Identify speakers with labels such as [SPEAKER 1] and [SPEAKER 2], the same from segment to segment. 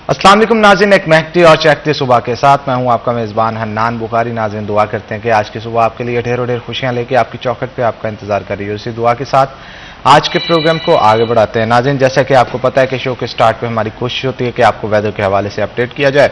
[SPEAKER 1] अस्सलाम वालेकुम नाज़रीन, एक महकती और चहकती सुबह के साथ मैं हूं आपका मेज़बान हन्नान बुखारी। नाज़रीन, दुआ करते हैं कि आज की सुबह आपके लिए ढेरों ढेर खुशियां लेके आपकी चौखट पे आपका इंतजार कर रही है। उसी दुआ के साथ आज के प्रोग्राम को आगे बढ़ाते हैं। नाज़रीन, जैसा कि आपको पता है कि शो के स्टार्ट पे हमारी कोशिश होती है कि आपको वेदर के हवाले से अपडेट किया जाए।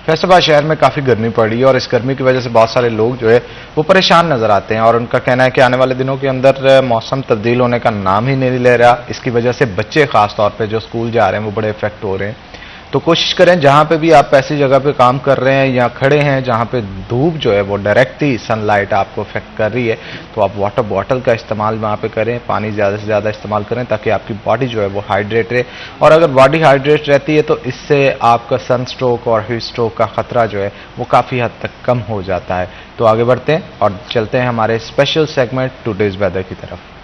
[SPEAKER 1] फैसलाबाद शहर में काफ़ी गर्मी पड़ रही है और इस गर्मी की वजह से बहुत सारे लोग जो है वो परेशान नजर आते हैं और उनका कहना है कि आने वाले दिनों के अंदर मौसम तब्दील होने का नाम ही नहीं ले रहा। इसकी वजह से बच्चे खास तौर पे जो स्कूल जा रहे हैं वो बड़े इफेक्ट हो रहे हैं। तो कोशिश करें जहां पे भी आप ऐसी जगह पे काम कर रहे हैं या खड़े हैं जहां पे धूप जो है वो डायरेक्टली सनलाइट आपको इफेक्ट कर रही है, तो आप वाटर बॉटल का इस्तेमाल वहां पे करें, पानी ज़्यादा से ज़्यादा इस्तेमाल करें ताकि आपकी बॉडी जो है वो हाइड्रेट रहे। और अगर बॉडी हाइड्रेट रहती है तो इससे आपका सन स्ट्रोक और हीट स्ट्रोक का खतरा जो है वो काफ़ी हद तक कम हो जाता है। तो आगे बढ़ते हैं और चलते हैं हमारे स्पेशल सेगमेंट टुडेज वेदर की तरफ।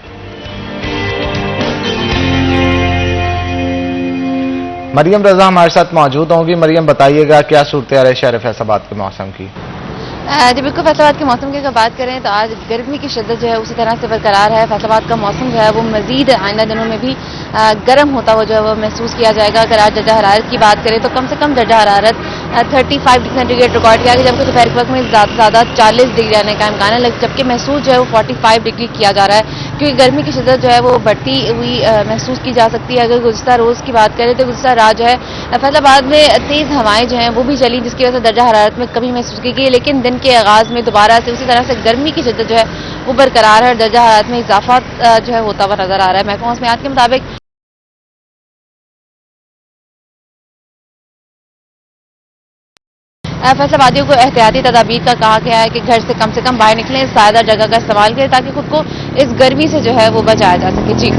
[SPEAKER 1] मरियम रजा हमारे साथ मौजूद होंगी। मरियम, बताइएगा क्या सूरत है शहर फैसलाबाद के मौसम की?
[SPEAKER 2] जी बिल्कुल, फैसलाबाद के मौसम की अगर बात करें तो आज गर्मी की शिद्दत जो है उसी तरह से बरकरार है। फैसलाबाद का मौसम जो है वो मजीद आइंदा दिनों में भी गर्म होता हुआ जो है वो महसूस किया जाएगा। अगर आज दर्जा हरारत की बात करें तो कम से कम दर्जा हरारत 35 डिग्री सेंटीग्रेड रिकॉर्ड किया गया, जबकि दोपहर के वक्त में ज़्यादा से ज़्यादा 40 डिग्री आने का इम्कान है, जबकि महसूस जो है वो 45 डिग्री किया जा रहा है, क्योंकि गर्मी की शिद्दत जो है वो बढ़ती हुई महसूस की जा सकती है। अगर गुज़िश्ता रोज़ की बात करें तो गुज़िश्ता रात जो है फैसलाबाद में तेज़ हवाएं जो हैं वो भी चली, जिसकी वजह से दर्जा हरारत में कमी महसूस की गई, लेकिन दिन के आगाज़ में दोबारा से उसी तरह से गर्मी की शिद्दत जो है वो बरकरार है और दर्जा हरारत में इजाफा जो है होता हुआ नजर आ रहा है। महकमा मौसमियात के मुताबिक फैसलाबादियों को एहतियाती तदाबीर का कहा गया है कि घर से कम बाहर निकलें, सायदार जगह का इस्तेमाल करें ताकि खुद को इस गर्मी से जो है वो बचाया जा सके। जी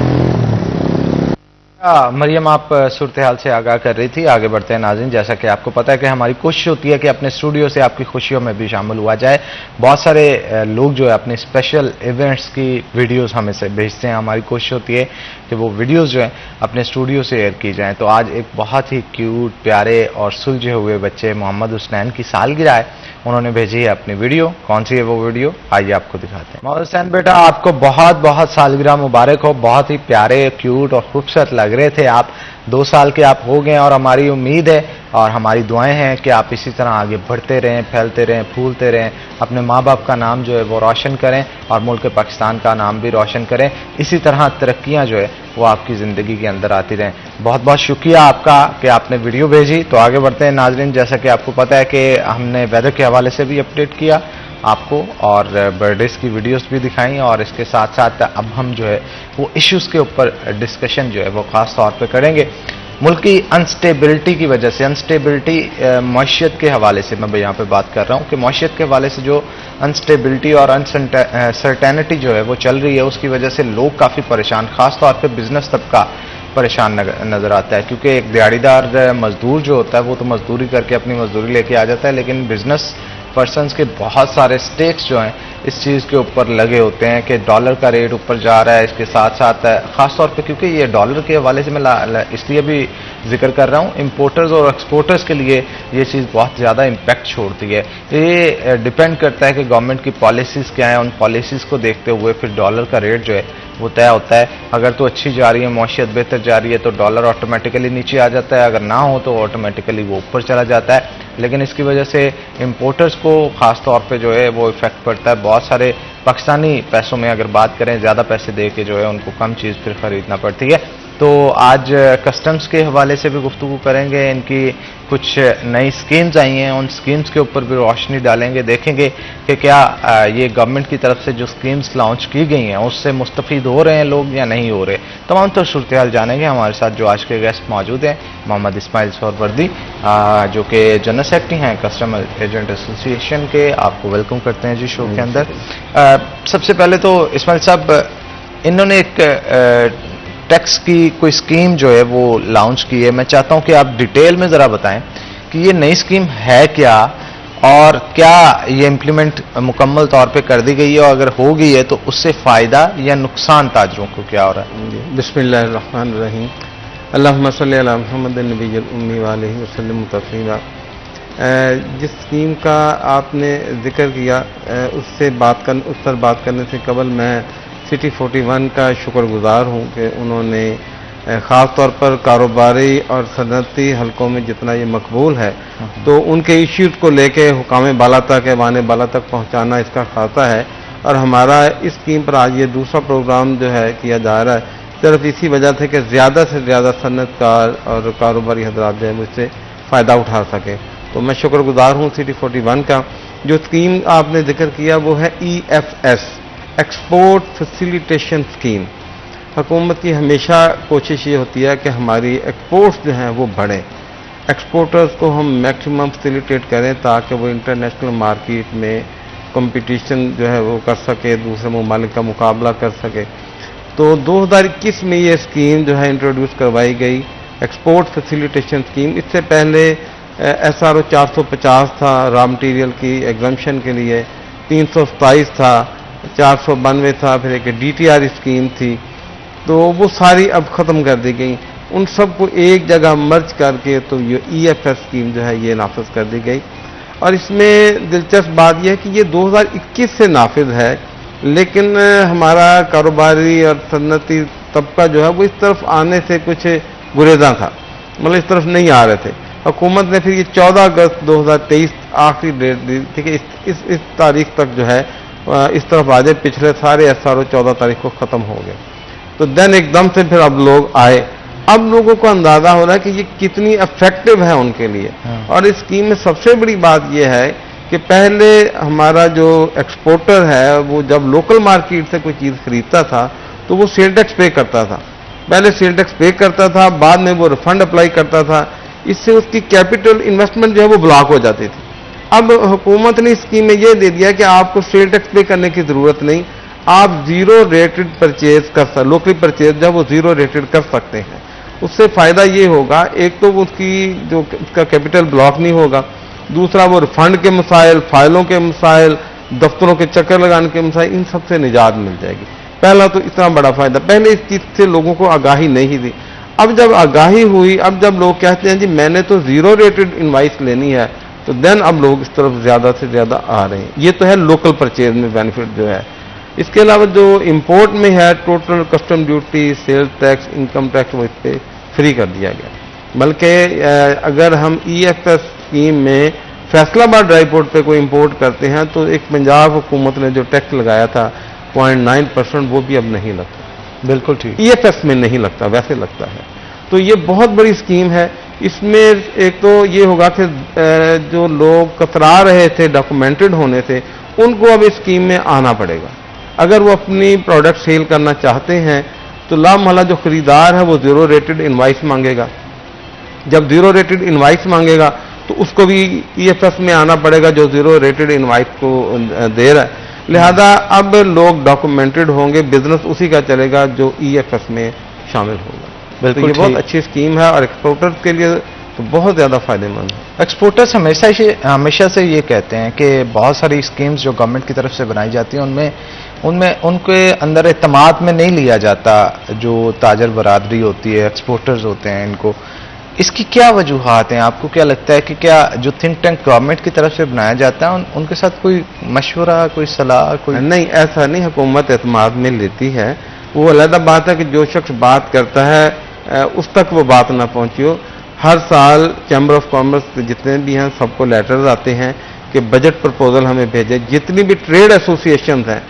[SPEAKER 1] मरियम, आप सूरत हाल से आगाह कर रही थी। आगे बढ़ते हैं नाज़रीन, जैसा कि आपको पता है कि हमारी कोशिश होती है कि अपने स्टूडियो से आपकी खुशियों में भी शामिल हुआ जाए। बहुत सारे लोग जो है अपने स्पेशल इवेंट्स की वीडियोस हमें से भेजते हैं। हमारी कोशिश होती है कि वो वीडियोस जो है अपने स्टूडियो से एयर की जाएँ। तो आज एक बहुत ही क्यूट, प्यारे और सुलझे हुए बच्चे मोहम्मद हुसनैन की सालगिरह है, उन्होंने भेजी है अपनी वीडियो। कौन सी है वो वीडियो, आइए आपको दिखाते हैं। मोहम्मद हुसैन बेटा, आपको बहुत बहुत सालगिरह मुबारक हो। बहुत ही प्यारे, क्यूट और खूबसूरत लग रहे थे आप। 2 साल के आप हो गए और हमारी उम्मीद है और हमारी दुआएं हैं कि आप इसी तरह आगे बढ़ते रहें, फैलते रहें, फूलते रहें, अपने माँ बाप का नाम जो है वो रोशन करें और मुल्क पाकिस्तान का नाम भी रोशन करें। इसी तरह तरक्कियाँ जो है वो आपकी ज़िंदगी के अंदर आती रहें। बहुत बहुत शुक्रिया आपका कि आपने वीडियो भेजी। तो आगे बढ़ते हैं नाजरीन, जैसा कि आपको पता है कि हमने वेदर के हवाले से भी अपडेट किया आपको और बर्थडेज की वीडियोस भी दिखाई, और इसके साथ साथ अब हम जो है वो इश्यूज़ के ऊपर डिस्कशन जो है वो ख़ास तौर पे करेंगे। मुल्क की अनस्टेबिलिटी की वजह से, अनस्टेबिलिटी मईशत के हवाले से मैं यहाँ पे बात कर रहा हूँ कि मईशत के हवाले से जो अनस्टेबिलिटी और अनसर्टेनिटी जो है वो चल रही है, उसकी वजह से लोग काफ़ी परेशान, ख़ास तौर पे बिजनेस तबका परेशान नज़र आता है। क्योंकि एक दिहाड़ीदार मजदूर जो होता है वो तो मजदूरी करके अपनी मजदूरी लेके आ जाता है, लेकिन बिजनेस पर्सनस के बहुत सारे स्टेक्स जो हैं इस चीज़ के ऊपर लगे होते हैं कि डॉलर का रेट ऊपर जा रहा है। इसके साथ साथ ख़ास तौर पे क्योंकि ये डॉलर के हवाले से मैं इसलिए भी जिक्र कर रहा हूँ, इंपोर्टर्स और एक्सपोर्टर्स के लिए ये चीज़ बहुत ज़्यादा इम्पैक्ट छोड़ती है। ये डिपेंड करता है कि गवर्नमेंट की पॉलिसीज़ क्या हैं, उन पॉलिसीज़ को देखते हुए फिर डॉलर का रेट जो है वो तय होता है। अगर तो अच्छी जा रही है, मौशियत बेहतर जा रही है तो डॉलर ऑटोमेटिकली नीचे आ जाता है, अगर ना हो तो ऑटोमेटिकली वो ऊपर चला जाता है। लेकिन इसकी वजह से इंपोर्टर्स को ख़ास तौर पे जो है वो इफेक्ट पड़ता है। बहुत सारे पाकिस्तानी पैसों में अगर बात करें, ज़्यादा पैसे दे के जो है उनको कम चीज़ फिर ख़रीदना पड़ती है। तो आज कस्टम्स के हवाले से भी गुफ्तगू करेंगे। इनकी कुछ नई स्कीम्स आई हैं, उन स्कीम्स के ऊपर भी रोशनी डालेंगे, देखेंगे कि क्या ये गवर्नमेंट की तरफ से जो स्कीम्स लॉन्च की गई हैं उससे मुस्तफ़ीद हो रहे हैं लोग या नहीं हो रहे। तमाम तो सूरत हाल जानेंगे। हमारे साथ जो आज के गेस्ट मौजूद हैं, मोहम्मद इस्माइल सोहरवर्दी जो कि जनरल सेक्रेटरी हैं कस्टमर एजेंट एसोसिएशन के। आपको वेलकम करते हैं जी शो के अंदर। सबसे पहले तो इस्माइल साहब, इन्होंने एक टैक्स की कोई स्कीम जो है वो लॉन्च की है। मैं चाहता हूं कि आप डिटेल में ज़रा बताएं कि ये नई स्कीम है क्या और क्या ये इम्प्लीमेंट मुकम्मल तौर पे कर दी गई है, और अगर हो गई है तो उससे फ़ायदा या नुकसान ताजरों को क्या हो रहा है?
[SPEAKER 3] बिस्मिल्लाहिर्रहमानिर्रहीम, अल्लाहुम्मा सल्ली अला मुहम्मद नबील उम्मी व अलैहि वसल्लम तस्लीमा। जिस स्कीम का आपने जिक्र किया उस पर बात करने से कबल मैं सिटी 41 का शुक्रगुजार हूँ कि उन्होंने ख़ास तौर पर कारोबारी और सनती हलकों में जितना ये मकबूल है, तो उनके इश्यूज़ को लेके हुकाम बाला तक, ऐवान बाला तक पहुंचाना इसका खासा है। और हमारा इस स्कीम पर आज ये दूसरा प्रोग्राम जो है किया जा रहा है, सिर्फ इसी वजह से कि ज़्यादा से ज़्यादा सनतकार और कारोबारी हजरात जो है मुझसे फ़ायदा उठा सके। तो मैं शुक्रगुजार हूँ सिटी 41 का। जो स्कीम आपने जिक्र किया वो है EFS, एक्सपोर्ट फैसिलिटेशन स्कीम। हुकूमत की हमेशा कोशिश ये होती है कि हमारी एक्सपोर्ट्स जो हैं वो बढ़ें, एक्सपोर्टर्स को हम मैक्सिमम फैसिलिटेट करें ताकि वो इंटरनेशनल मार्केट में कंपटीशन जो है वो कर सके, दूसरे ममालिक का मुकाबला कर सके। तो 2021 में ये स्कीम जो है इंट्रोड्यूस करवाई गई, एक्सपोर्ट फैसिलिटेशन स्कीम। इससे पहले SRO 450 था रॉ मटीरियल की एग्जम्पशन के लिए, 327 था, 492 था, फिर एक DTR स्कीम थी। तो वो सारी अब ख़त्म कर दी गई, उन सबको एक जगह मर्ज करके तो ये EFS स्कीम जो है ये नाफिज कर दी गई। और इसमें दिलचस्प बात यह है कि ये 2021 से नाफिज है, लेकिन हमारा कारोबारी और सन्नती तबका जो है वो इस तरफ आने से कुछ गुरेजा था, मतलब इस तरफ नहीं आ रहे थे। हुकूमत ने फिर ये 14 अगस्त 2023 आखिरी डेट दी थी कि इस तारीख तक जो है इस तरफ आ जाए। पिछले सारे SRO 14 तारीख को ख़त्म हो गए, तो देन एकदम से फिर अब लोग आए। अब लोगों को अंदाजा हो रहा है कि ये कितनी इफेक्टिव है उनके लिए। और इस स्कीम में सबसे बड़ी बात यह है कि पहले हमारा जो एक्सपोर्टर है वो जब लोकल मार्केट से कोई चीज़ खरीदता था तो वो सेल टैक्स पे करता था, पहले सेल टैक्स पे करता था, बाद में वो रिफंड अप्लाई करता था। इससे उसकी कैपिटल इन्वेस्टमेंट जो है वो ब्लॉक हो जाती थी। अब हुकूमत ने स्कीम में ये दे दिया कि आपको सेल टैक्स पे करने की ज़रूरत नहीं, आप जीरो रेटेड परचेज कर सकते, लोकल परचेज जब वो जीरो रेटेड कर सकते हैं। उससे फ़ायदा ये होगा, एक तो उसकी जो उसका कैपिटल ब्लॉक नहीं होगा, दूसरा वो रिफंड के मसाइल, फाइलों के मसाइल, दफ्तरों के चक्कर लगाने के मसाइल, इन सब से निजात मिल जाएगी। पहला तो इतना बड़ा फ़ायदा, पहले इस चीज़ से लोगों को आगाही नहीं थी। अब जब आगाही हुई, अब जब लोग कहते हैं जी मैंने तो जीरो रेटेड इनवाइस लेनी है, तो देन अब लोग इस तरफ ज़्यादा से ज़्यादा आ रहे हैं। ये तो है लोकल परचेज में बेनिफिट जो है। इसके अलावा जो इंपोर्ट में है, total custom duty, sales tax, income tax वो इस पर फ्री कर दिया गया। बल्कि अगर हम EFS स्कीम में फैसलाबाद ड्राई पोर्ट पे कोई इंपोर्ट करते हैं तो एक पंजाब हुकूमत ने जो टैक्स लगाया था 0.9%, वो भी अब नहीं लगता।
[SPEAKER 1] बिल्कुल ठीक।
[SPEAKER 3] EFS में नहीं लगता, वैसे लगता है। तो ये बहुत बड़ी स्कीम है। इसमें एक तो ये होगा कि जो लोग कतरा रहे थे डॉक्यूमेंटेड होने से, उनको अब इस स्कीम में आना पड़ेगा। अगर वो अपनी प्रोडक्ट सेल करना चाहते हैं तो लामहला जो खरीदार है वो जीरो रेटेड इनवाइस मांगेगा। जब जीरो रेटेड इनवाइस मांगेगा तो उसको भी EFS में आना पड़ेगा जो जीरो रेटेड इनवाइस को दे रहा है। लिहाजा अब लोग डॉक्यूमेंटेड होंगे, बिजनेस उसी का चलेगा जो EFS में शामिल होगा। बिल्कुल, तो ये बहुत अच्छी स्कीम है और एक्सपोर्टर्स के लिए तो बहुत ज़्यादा फायदेमंद है।
[SPEAKER 1] एक्सपोर्टर्स हमेशा से ये कहते हैं कि बहुत सारी स्कीम्स जो गवर्नमेंट की तरफ से बनाई जाती हैं उनमें उनके अंदर एतमाद में नहीं लिया जाता जो ताजर बरादरी होती है, एक्सपोर्टर्स होते हैं इनको। इसकी क्या वजूहात हैं? आपको क्या लगता है कि क्या जो थिंक टैंक गवर्नमेंट की तरफ से बनाया जाता है उनके साथ कोई मशवरा, कोई सलाह, कोई नहीं?
[SPEAKER 3] ऐसा नहीं, हुकूमत एतमाद में लेती है। वो अलग बात है कि जो शख्स बात करता है उस तक वो बात ना पहुंची हो। हर साल चैम्बर ऑफ कॉमर्स जितने भी हैं सबको लेटर्स आते हैं कि बजट प्रपोजल हमें भेजें। जितनी भी ट्रेड एसोसिएशन हैं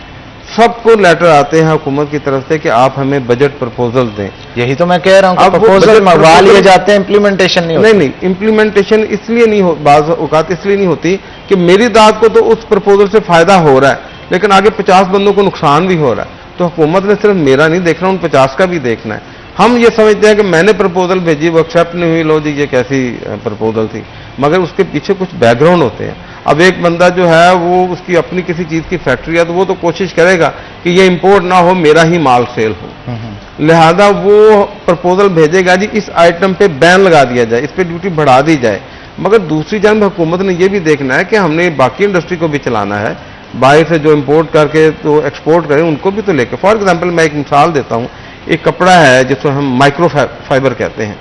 [SPEAKER 3] सबको लेटर आते हैं हुकूमत की तरफ से कि आप हमें बजट प्रपोजल दें।
[SPEAKER 1] यही तो मैं कह रहा हूं, प्रपोजल मंगवा लिए जाते हैं, इंप्लीमेंटेशन नहीं होती।
[SPEAKER 3] नहीं, इंप्लीमेंटेशन इसलिए नहीं हो, बाज़ औक़ात इसलिए नहीं होती कि मेरी दाद को तो उस प्रपोजल से फायदा हो रहा है, लेकिन आगे 50 बंदों को नुकसान भी हो रहा है। तो हुकूमत ने सिर्फ मेरा नहीं देखना, उन 50 का भी देखना है। हम ये समझते हैं कि मैंने प्रपोजल भेजी, वो एक्सेप्ट नहीं हुई, लो जी ये कैसी प्रपोजल थी, मगर उसके पीछे कुछ बैकग्राउंड होते हैं। अब एक बंदा जो है वो उसकी अपनी किसी चीज़ की फैक्ट्री है तो वो तो कोशिश करेगा कि ये इंपोर्ट ना हो, मेरा ही माल सेल हो। लिहाजा वो प्रपोजल भेजेगा जी इस आइटम पे बैन लगा दिया जाए, इस पे ड्यूटी बढ़ा दी जाए। मगर दूसरी जानब हुकूमत ने ये भी देखना है कि हमने बाकी इंडस्ट्री को भी चलाना है, बाहर से जो इंपोर्ट करके तो एक्सपोर्ट करें उनको भी तो लेके। फॉर एग्जाम्पल मैं एक मिसाल देता हूँ, एक कपड़ा है जिसको हम माइक्रो फाइबर कहते हैं।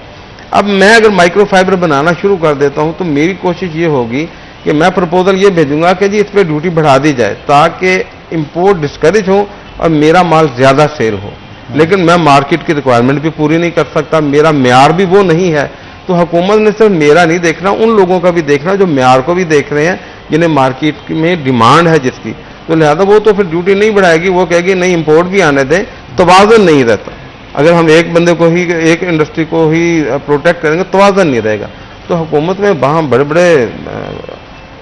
[SPEAKER 3] अब मैं अगर माइक्रो फाइबर बनाना शुरू कर देता हूँ तो मेरी कोशिश ये होगी कि मैं प्रपोजल ये भेजूंगा कि जी इस पर ड्यूटी बढ़ा दी जाए ताकि इंपोर्ट डिस्करेज हो और मेरा माल ज़्यादा सेल हो। लेकिन मैं मार्केट की रिक्वायरमेंट भी पूरी नहीं कर सकता, मेरा म्यार भी वो नहीं है। तो हुकूमत ने सिर्फ मेरा नहीं देखना, उन लोगों का भी देखना जो म्यार को भी देख रहे हैं, जिन्हें मार्केट में डिमांड है जिसकी। तो लिहाजा वो तो फिर ड्यूटी नहीं बढ़ाएगी, वो कहेगी नहीं इंपोर्ट भी आने दें, तवाज़ुन नहीं रहता। अगर हम एक बंदे को ही, एक इंडस्ट्री को ही प्रोटेक्ट करेंगे, तवाज़ुन नहीं रहेगा। तो हुकूमत में वहाँ बड़े बड़े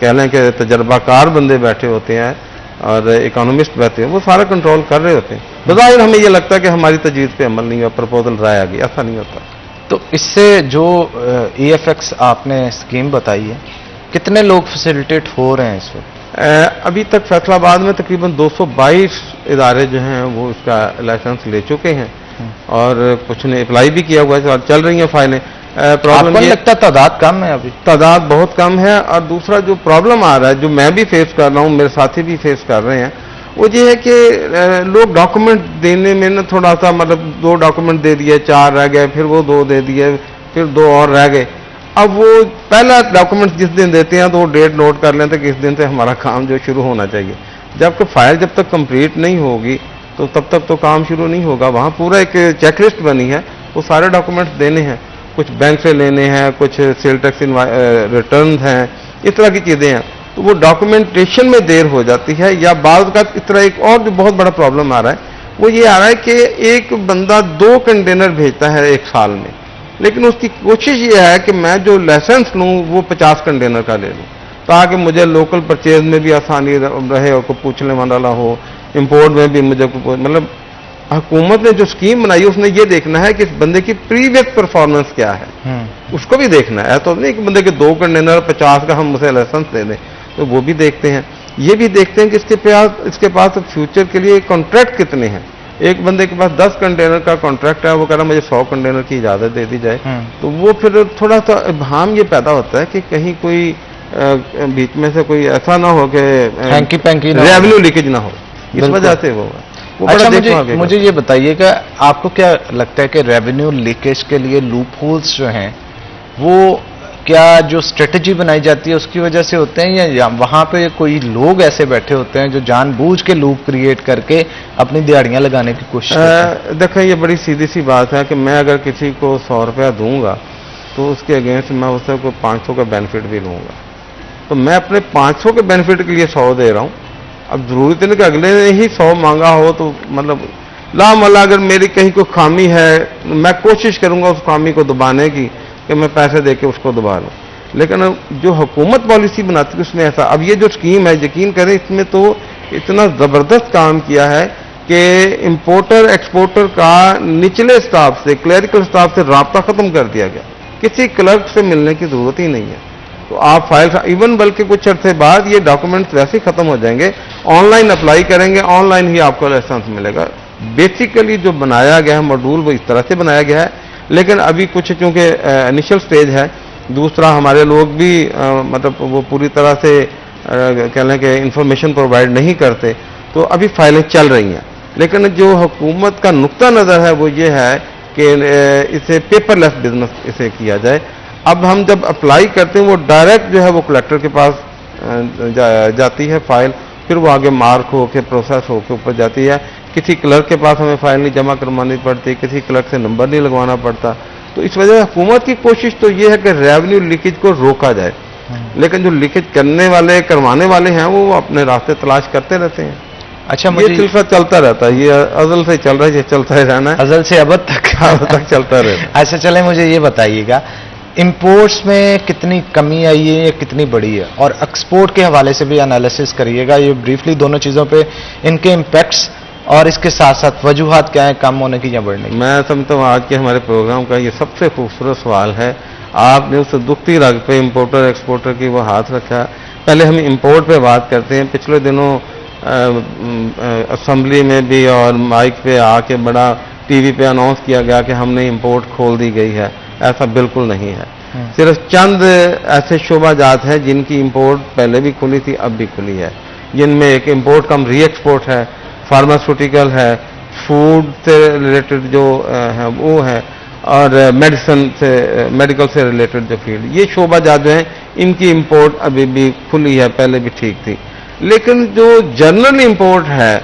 [SPEAKER 3] कह लें कि तजर्बाकार बंदे बैठे होते हैं और इकोनॉमिस्ट बैठे हैं, वो सारा कंट्रोल कर रहे होते हैं। बज़ाहिर हमें ये लगता है कि हमारी तजवीज़ पे अमल नहीं हुआ, प्रपोजल लाया गया, ऐसा नहीं होता।
[SPEAKER 1] तो इससे जो EFX आपने स्कीम बताई है, कितने लोग फैसिलिटेट हो रहे हैं इस वक्त?
[SPEAKER 3] अभी तक फैसलाबाद में तकरीबन 222 इदारे जो हैं वो इसका लाइसेंस ले चुके हैं और कुछ ने अप्लाई भी किया हुआ है, चल रही हैं फाइलें।
[SPEAKER 1] आपको नहीं लगता तादाद कम है? अभी
[SPEAKER 3] तादाद बहुत कम है। और दूसरा जो प्रॉब्लम आ रहा है, जो मैं भी फेस कर रहा हूँ, मेरे साथी भी फेस कर रहे हैं, वो ये है कि लोग डॉक्यूमेंट देने में ना थोड़ा सा, मतलब 2 डॉक्यूमेंट दे दिए, 4 रह गए, फिर वो 2 दे दिए, फिर 2 और रह गए। अब वो पहला डॉक्यूमेंट जिस दिन देते हैं तो वो डेट नोट कर लेते हैं कि इस दिन से हमारा काम जो शुरू होना चाहिए, जबकि फाइल जब तक कंप्लीट नहीं होगी तो तब तक तो काम शुरू नहीं होगा। वहाँ पूरा एक चेकलिस्ट बनी है, वो सारे डॉक्यूमेंट्स देने हैं, कुछ बैंक से लेने हैं, कुछ सेल टैक्स रिटर्न हैं, इस तरह की चीज़ें हैं। तो वो डॉक्यूमेंटेशन में देर हो जाती है। या बाद का इस तरह एक और जो बहुत बड़ा प्रॉब्लम आ रहा है, वो ये आ रहा है कि एक बंदा 2 कंटेनर भेजता है एक साल में, लेकिन उसकी कोशिश ये है कि मैं जो लाइसेंस लूँ वो 50 कंटेनर का ले लूँ, ताकि मुझे लोकल परचेज में भी आसानी रहे और को पूछने वाला हो, इंपोर्ट में भी मुझे, मतलब हुकूमत ने जो स्कीम बनाई उसने ये देखना है कि इस बंदे की प्रीवियस परफॉर्मेंस क्या है, उसको भी देखना है। तो नहीं कि बंदे के 2 कंटेनर 50 का हम उसे लाइसेंस दे दें, तो वो भी देखते हैं। ये भी देखते हैं कि इसके पास फ्यूचर के लिए कॉन्ट्रैक्ट कितने हैं। एक बंदे के पास 10 कंटेनर का कॉन्ट्रैक्ट है, वो कह रहा मुझे 100 कंटेनर की इजाजत दे दी जाए, तो वो फिर थोड़ा सा इब्हाम ये पैदा होता है कि कहीं कोई बीच में से कोई ऐसा ना हो कि रेवेन्यू लीकेज ना हो, इस वजह से वो
[SPEAKER 1] अच्छा, मुझे ये बताइएगा, आपको क्या लगता है कि रेवेन्यू लीकेज के लिए लूप होल्स जो हैं वो क्या जो स्ट्रेटजी बनाई जाती है उसकी वजह से होते हैं, या वहां पे कोई लोग ऐसे बैठे होते हैं जो जानबूझ के लूप क्रिएट करके अपनी दिहाड़ियां लगाने की कोशिश करते हैं?
[SPEAKER 3] देखें, ये बड़ी सीधी सी बात है कि मैं अगर किसी को 100 रुपया दूंगा तो उसके अगेंस्ट मैं उससे कोई 500 का बेनिफिट भी लूंगा। तो मैं अपने 500 के बेनिफिट के लिए 100 दे रहा हूँ। अब जरूरत नहीं कि अगले ने ही 100 मांगा हो, तो मतलब लामला अगर मेरी कहीं कोई खामी है, मैं कोशिश करूंगा उस खामी को दबाने की कि मैं पैसे दे के उसको दबा लूँ। लेकिन जो हुकूमत पॉलिसी बनाती है उसमें ऐसा, अब ये जो स्कीम है, यकीन करें इसमें तो इतना ज़बरदस्त काम किया है कि इंपोर्टर एक्सपोर्टर का निचले स्टाफ से, क्लरिकल स्टाफ से राब्ता ख़त्म कर दिया गया। किसी क्लर्क से मिलने की ज़रूरत ही नहीं है। तो आप फाइल इवन बल्कि कुछ अर्से बाद ये डॉक्यूमेंट्स वैसे ही खत्म हो जाएंगे, ऑनलाइन अप्लाई करेंगे, ऑनलाइन ही आपको लाइसेंस मिलेगा। बेसिकली जो बनाया गया है मॉड्यूल वो इस तरह से बनाया गया है, लेकिन अभी कुछ चूंकि इनिशियल स्टेज है, दूसरा हमारे लोग भी मतलब वो पूरी तरह से कह लें कि इंफॉर्मेशन प्रोवाइड नहीं करते, तो अभी फाइलें चल रही हैं। लेकिन जो हुकूमत का नुक्ता नज़र है वो ये है कि इसे पेपरलेस बिजनेस इसे किया जाए। अब हम जब अप्लाई करते हैं वो डायरेक्ट जो है वो कलेक्टर के पास जाती है फाइल, फिर वो आगे मार्क होकर प्रोसेस होकर ऊपर जाती है। किसी क्लर्क के पास हमें फाइल नहीं जमा करवानी पड़ती, किसी क्लर्क से नंबर नहीं लगवाना पड़ता। तो इस वजह से हुकूमत की कोशिश तो ये है कि रेवेन्यू लीकेज को रोका जाए, लेकिन जो लीकेज करने वाले, करवाने वाले हैं वो अपने रास्ते तलाश करते रहते हैं।
[SPEAKER 1] अच्छा,
[SPEAKER 3] ये सिलसिला चलता रहता है, ये अज़ल से चल रहा है, ये चलता ही रहना है,
[SPEAKER 1] अज़ल से अब तक
[SPEAKER 3] चलता रहता है।
[SPEAKER 1] अच्छा, चले मुझे ये बताइएगा, इंपोर्ट्स में कितनी कमी आई है या कितनी बढ़ी है, और एक्सपोर्ट के हवाले से भी एनालिसिस करिएगा, ये ब्रीफली दोनों चीज़ों पे इनके इम्पैक्ट्स और इसके साथ साथ वजूहात क्या है कम होने की या बढ़ने की।
[SPEAKER 3] मैं समझता हूँ आज के हमारे प्रोग्राम का ये सबसे खूबसूरत सवाल है। आपने उस दुखती रग पे इंपोर्टर एक्सपोर्टर की वो हाथ रखा। पहले हम इंपोर्ट पे बात करते हैं। पिछले दिनों असेंबली में भी और माइक पे आके बड़ा टीवी पे अनाउंस किया गया कि हमने इंपोर्ट खोल दी गई है। ऐसा बिल्कुल नहीं है। सिर्फ चंद ऐसे शोबाजात हैं जिनकी इंपोर्ट पहले भी खुली थी, अब भी खुली है, जिनमें एक इंपोर्ट कम री एक्सपोर्ट है, फार्मास्यूटिकल है, फूड से रिलेटेड जो है वो है, और मेडिसिन से, मेडिकल से रिलेटेड जो फील्ड, ये शोबाजात जो हैं इनकी इंपोर्ट अभी भी खुली है, पहले भी ठीक थी। लेकिन जो जनरल इंपोर्ट है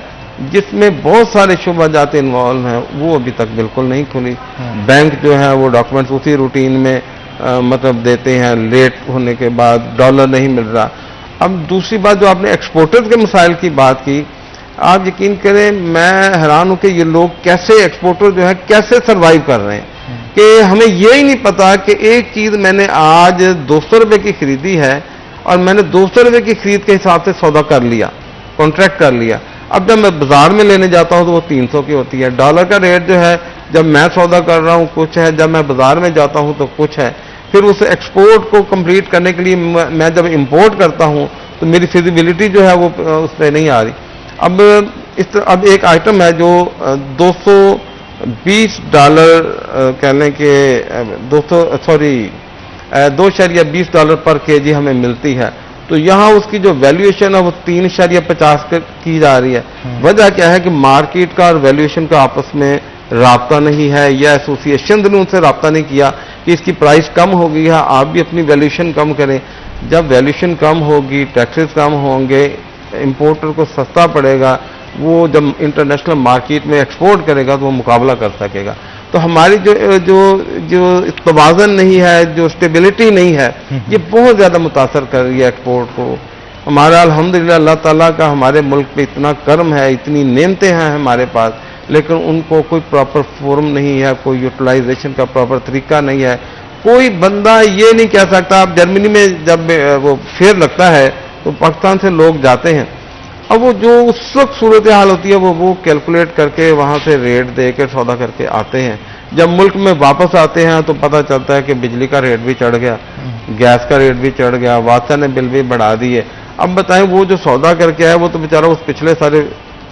[SPEAKER 3] जिसमें बहुत सारे शुबहात इन्वॉल्व हैं, वो अभी तक बिल्कुल नहीं खुली। बैंक जो है वो डॉक्यूमेंट्स उसी रूटीन में मतलब देते हैं, लेट होने के बाद डॉलर नहीं मिल रहा। अब दूसरी बात, जो आपने एक्सपोर्टर्स के मसाइल की बात की, आप यकीन करें मैं हैरान हूं कि ये लोग कैसे, एक्सपोर्टर जो है कैसे सरवाइव कर रहे हैं, कि हमें ये ही नहीं पता कि एक चीज मैंने आज 200 रुपए की खरीदी है और मैंने 200 रुपए की खरीद के हिसाब से सौदा कर लिया, कॉन्ट्रैक्ट कर लिया। अब जब मैं बाजार में लेने जाता हूं तो वो 300 की होती है। डॉलर का रेट जो है जब मैं सौदा कर रहा हूं कुछ है, जब मैं बाजार में जाता हूं तो कुछ है। फिर उस एक्सपोर्ट को कंप्लीट करने के लिए मैं जब इंपोर्ट करता हूं तो मेरी फिजिबिलिटी जो है वो उस पर नहीं आ रही। अब एक आइटम है जो $220 कह लें कि 2.20 डॉलर पर केजी हमें मिलती है, तो यहाँ उसकी जो वैल्यूएशन है वो 3.50 की जा रही है। वजह क्या है कि मार्केट का और वैल्यूएशन का आपस में राब्ता नहीं है, या एसोसिएशन ने उनसे राब्ता नहीं किया कि इसकी प्राइस कम हो गई है, आप भी अपनी वैल्यूएशन कम करें। जब वैल्यूएशन कम होगी, टैक्सेस कम होंगे, इंपोर्टर को सस्ता पड़ेगा, वो जब इंटरनेशनल मार्केट में एक्सपोर्ट करेगा तो वो मुकाबला कर सकेगा। तो हमारी जो तवाज़न नहीं है, जो स्टेबिलिटी नहीं है, ये बहुत ज़्यादा मुतासर कर रही है एक्सपोर्ट को। हमारा अल्हम्दुलिल्लाह अल्लाह ताला का हमारे मुल्क पे इतना कर्म है, इतनी नेमतें हैं हमारे पास, लेकिन उनको कोई प्रॉपर फोरम नहीं है, कोई यूटिलाइजेशन का प्रॉपर तरीका नहीं है। कोई बंदा ये नहीं कह सकता। अब जर्मनी में जब वो फेयर लगता है तो पाकिस्तान से लोग जाते हैं, अब वो जो उस वक्त सूरत हाल होती है वो कैलकुलेट करके वहां से रेट दे के सौदा करके आते हैं। जब मुल्क में वापस आते हैं तो पता चलता है कि बिजली का रेट भी चढ़ गया, गैस का रेट भी चढ़ गया, वासा ने बिल भी बढ़ा दिए। अब बताएं, वो जो सौदा करके आया वो तो बेचारा उस पिछले सारे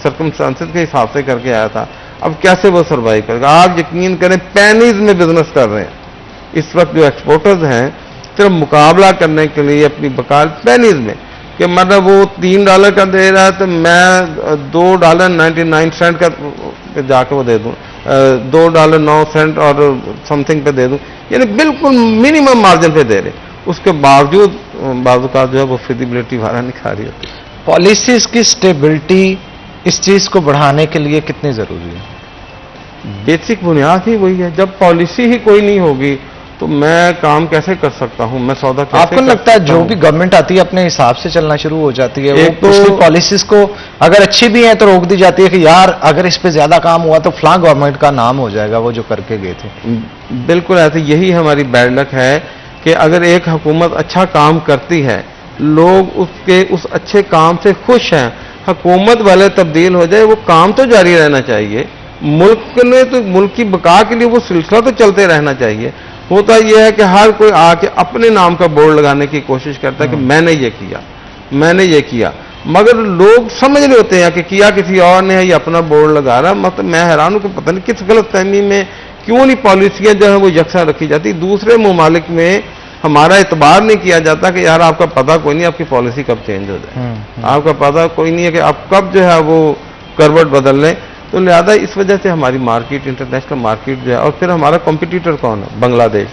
[SPEAKER 3] सर्कमस्टांसेस के हिसाब से करके आया था, अब कैसे वो सर्वाइव करेगा? आप यकीन करें पेनीज में बिजनेस कर रहे हैं इस वक्त जो एक्सपोर्टर्स हैं, सिर्फ मुकाबला करने के लिए अपनी बकाल पेनीज में, कि मतलब वो $3 का दे रहा है तो मैं $2.99 का जाके वो दे दूं, $2.09 और समथिंग पे दे दूं, यानी बिल्कुल मिनिमम मार्जिन पे दे रहे। उसके बावजूद बाज़ जो है वो फिजिबिलिटी बाहर नहीं खा रही होती।
[SPEAKER 1] पॉलिसीज की स्टेबिलिटी इस चीज को बढ़ाने के लिए कितनी जरूरी है?
[SPEAKER 3] बेसिक बुनियाद ही वही है। जब पॉलिसी ही कोई नहीं होगी तो मैं काम कैसे कर सकता हूं, मैं सौदा कैसे
[SPEAKER 1] आपको लगता है जो भी गवर्नमेंट आती है अपने हिसाब से चलना शुरू हो जाती है?
[SPEAKER 3] एक
[SPEAKER 1] वो पिछली पॉलिसीज को अगर अच्छी भी है तो रोक दी जाती है कि यार अगर इस पे ज्यादा काम हुआ तो फलां गवर्नमेंट का नाम हो जाएगा वो जो करके गए थे।
[SPEAKER 3] बिल्कुल ऐसे, यही हमारी बैड लक है कि अगर एक हुकूमत अच्छा काम करती है, लोग उसके उस अच्छे काम से खुश हैं, हुकूमत वाले तब्दील हो जाए, वो काम तो जारी रहना चाहिए। मुल्क ने तो मुल्क की बका के लिए वो सिलसिला तो चलते रहना चाहिए। होता यह है कि हर कोई आके अपने नाम का बोर्ड लगाने की कोशिश करता है कि मैंने ये किया, मैंने ये किया, मगर लोग समझ रहे होते हैं कि किया किसी और ने है, ये अपना बोर्ड लगा रहा। मतलब मैं हैरान हूं कि पता नहीं किस गलतफहमी में क्यों नहीं पॉलिसियां जो है वो यकसा रखी जाती। दूसरे ममालिक में हमारा इतबार नहीं किया जाता कि यार आपका पता कोई नहीं आपकी पॉलिसी कब चेंज हो जाए, आपका पता कोई नहीं है कि आप कब जो है वो करवट बदल लें। तो लिहाजा इस वजह से हमारी मार्केट, इंटरनेशनल मार्केट जो है, और फिर हमारा कॉम्पिटिटर कौन है? बांग्लादेश,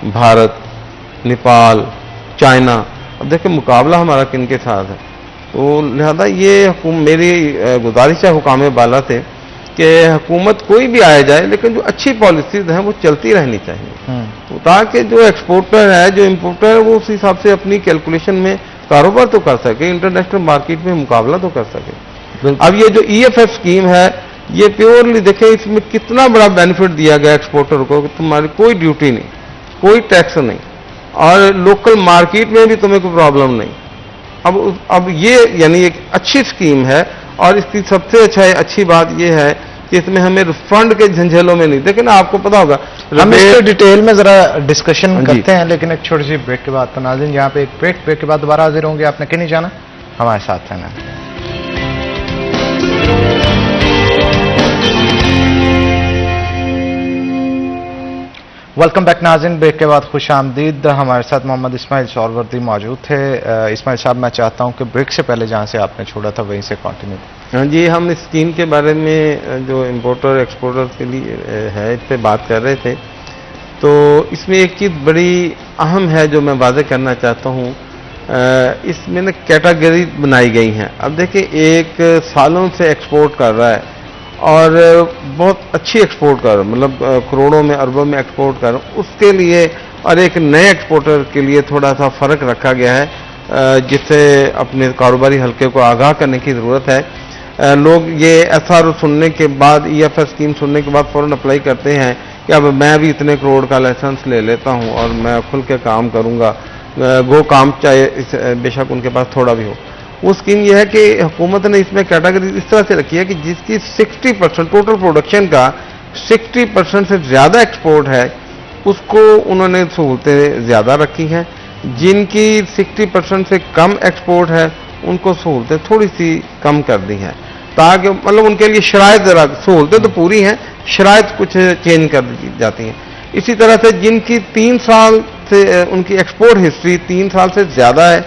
[SPEAKER 3] भारत, नेपाल, चाइना। अब देखिए मुकाबला हमारा किन के साथ है। तो लिहाजा ये मेरी गुजारिश है हुकाम बाला से कि हुकूमत कोई भी आया जाए लेकिन जो अच्छी पॉलिसीज हैं वो चलती रहनी चाहिए, तो ताकि जो एक्सपोर्टर है, जो इम्पोर्टर है, वो उस हिसाब से अपनी कैलकुलेशन में कारोबार तो कर सके, इंटरनेशनल मार्केट में मुकाबला तो कर सके। अब ये जो EFF स्कीम है, ये प्योरली देखें इसमें कितना बड़ा बेनिफिट दिया गया एक्सपोर्टर को कि तुम्हारी कोई ड्यूटी नहीं, कोई टैक्स नहीं, और लोकल मार्केट में भी तुम्हें कोई प्रॉब्लम नहीं। अब ये यानी एक अच्छी स्कीम है, और इसकी सबसे अच्छी बात यह है कि इसमें हमें रिफंड के झंझेलों में नहीं। देखिए ना, आपको पता होगा,
[SPEAKER 1] हम इसके डिटेल में जरा डिस्कशन करते हैं, लेकिन एक छोटी सी ब्रेक के बाद। तो नाज़रीन, यहाँ पे एक ब्रेक के बाद दोबारा हाजिर होंगे। आपने कहीं नहीं जाना, हमारे साथ रहना। वेलकम बैक नाज़रीन, ब्रेक के बाद खुश आमदीद। हमारे साथ मोहम्मद इस्माइल शौरवर्दी मौजूद थे। इस्माइल साहब, मैं चाहता हूं कि ब्रेक से पहले जहां से आपने छोड़ा था वहीं से कंटिन्यू।
[SPEAKER 3] हाँ जी, हम इस स्कीम के बारे में जो इम्पोर्टर एक्सपोर्टर के लिए है, इस पर बात कर रहे थे। तो इसमें एक चीज़ बड़ी अहम है जो मैं वाज़ेह करना चाहता हूँ इसमें ना कैटेगरी बनाई गई हैं। अब देखिए, एक सालों से एक्सपोर्ट कर रहा है और बहुत अच्छी एक्सपोर्ट कर रहा है, मतलब करोड़ों में अरबों में एक्सपोर्ट कर रहा है, उसके लिए और एक नए एक्सपोर्टर के लिए थोड़ा सा फ़र्क रखा गया है, जिससे अपने कारोबारी हल्के को आगाह करने की ज़रूरत है। लोग ये एसआर सुनने के बाद, ईएफएस स्कीम सुनने के बाद फ़ौरन अप्लाई करते हैं कि अब मैं भी इतने करोड़ का लाइसेंस ले लेता हूँ और मैं खुल के काम करूँगा, गो काम चाहे बेशक उनके पास थोड़ा भी हो। वो स्कीम यह है कि हुकूमत ने इसमें कैटेगरी इस तरह से रखी है कि जिसकी 60% टोटल प्रोडक्शन का 60% से ज़्यादा एक्सपोर्ट है, उसको उन्होंने सहूलतें ज़्यादा रखी हैं। जिनकी 60% से कम एक्सपोर्ट है, उनको सहूलतें थोड़ी सी कम कर दी हैं, ताकि मतलब उनके लिए शराइत ज़रा, सहूलतें तो पूरी हैं, शराइत कुछ चेंज कर दी जाती हैं। इसी तरह से जिनकी 3 साल से उनकी एक्सपोर्ट हिस्ट्री 3 साल से ज़्यादा है,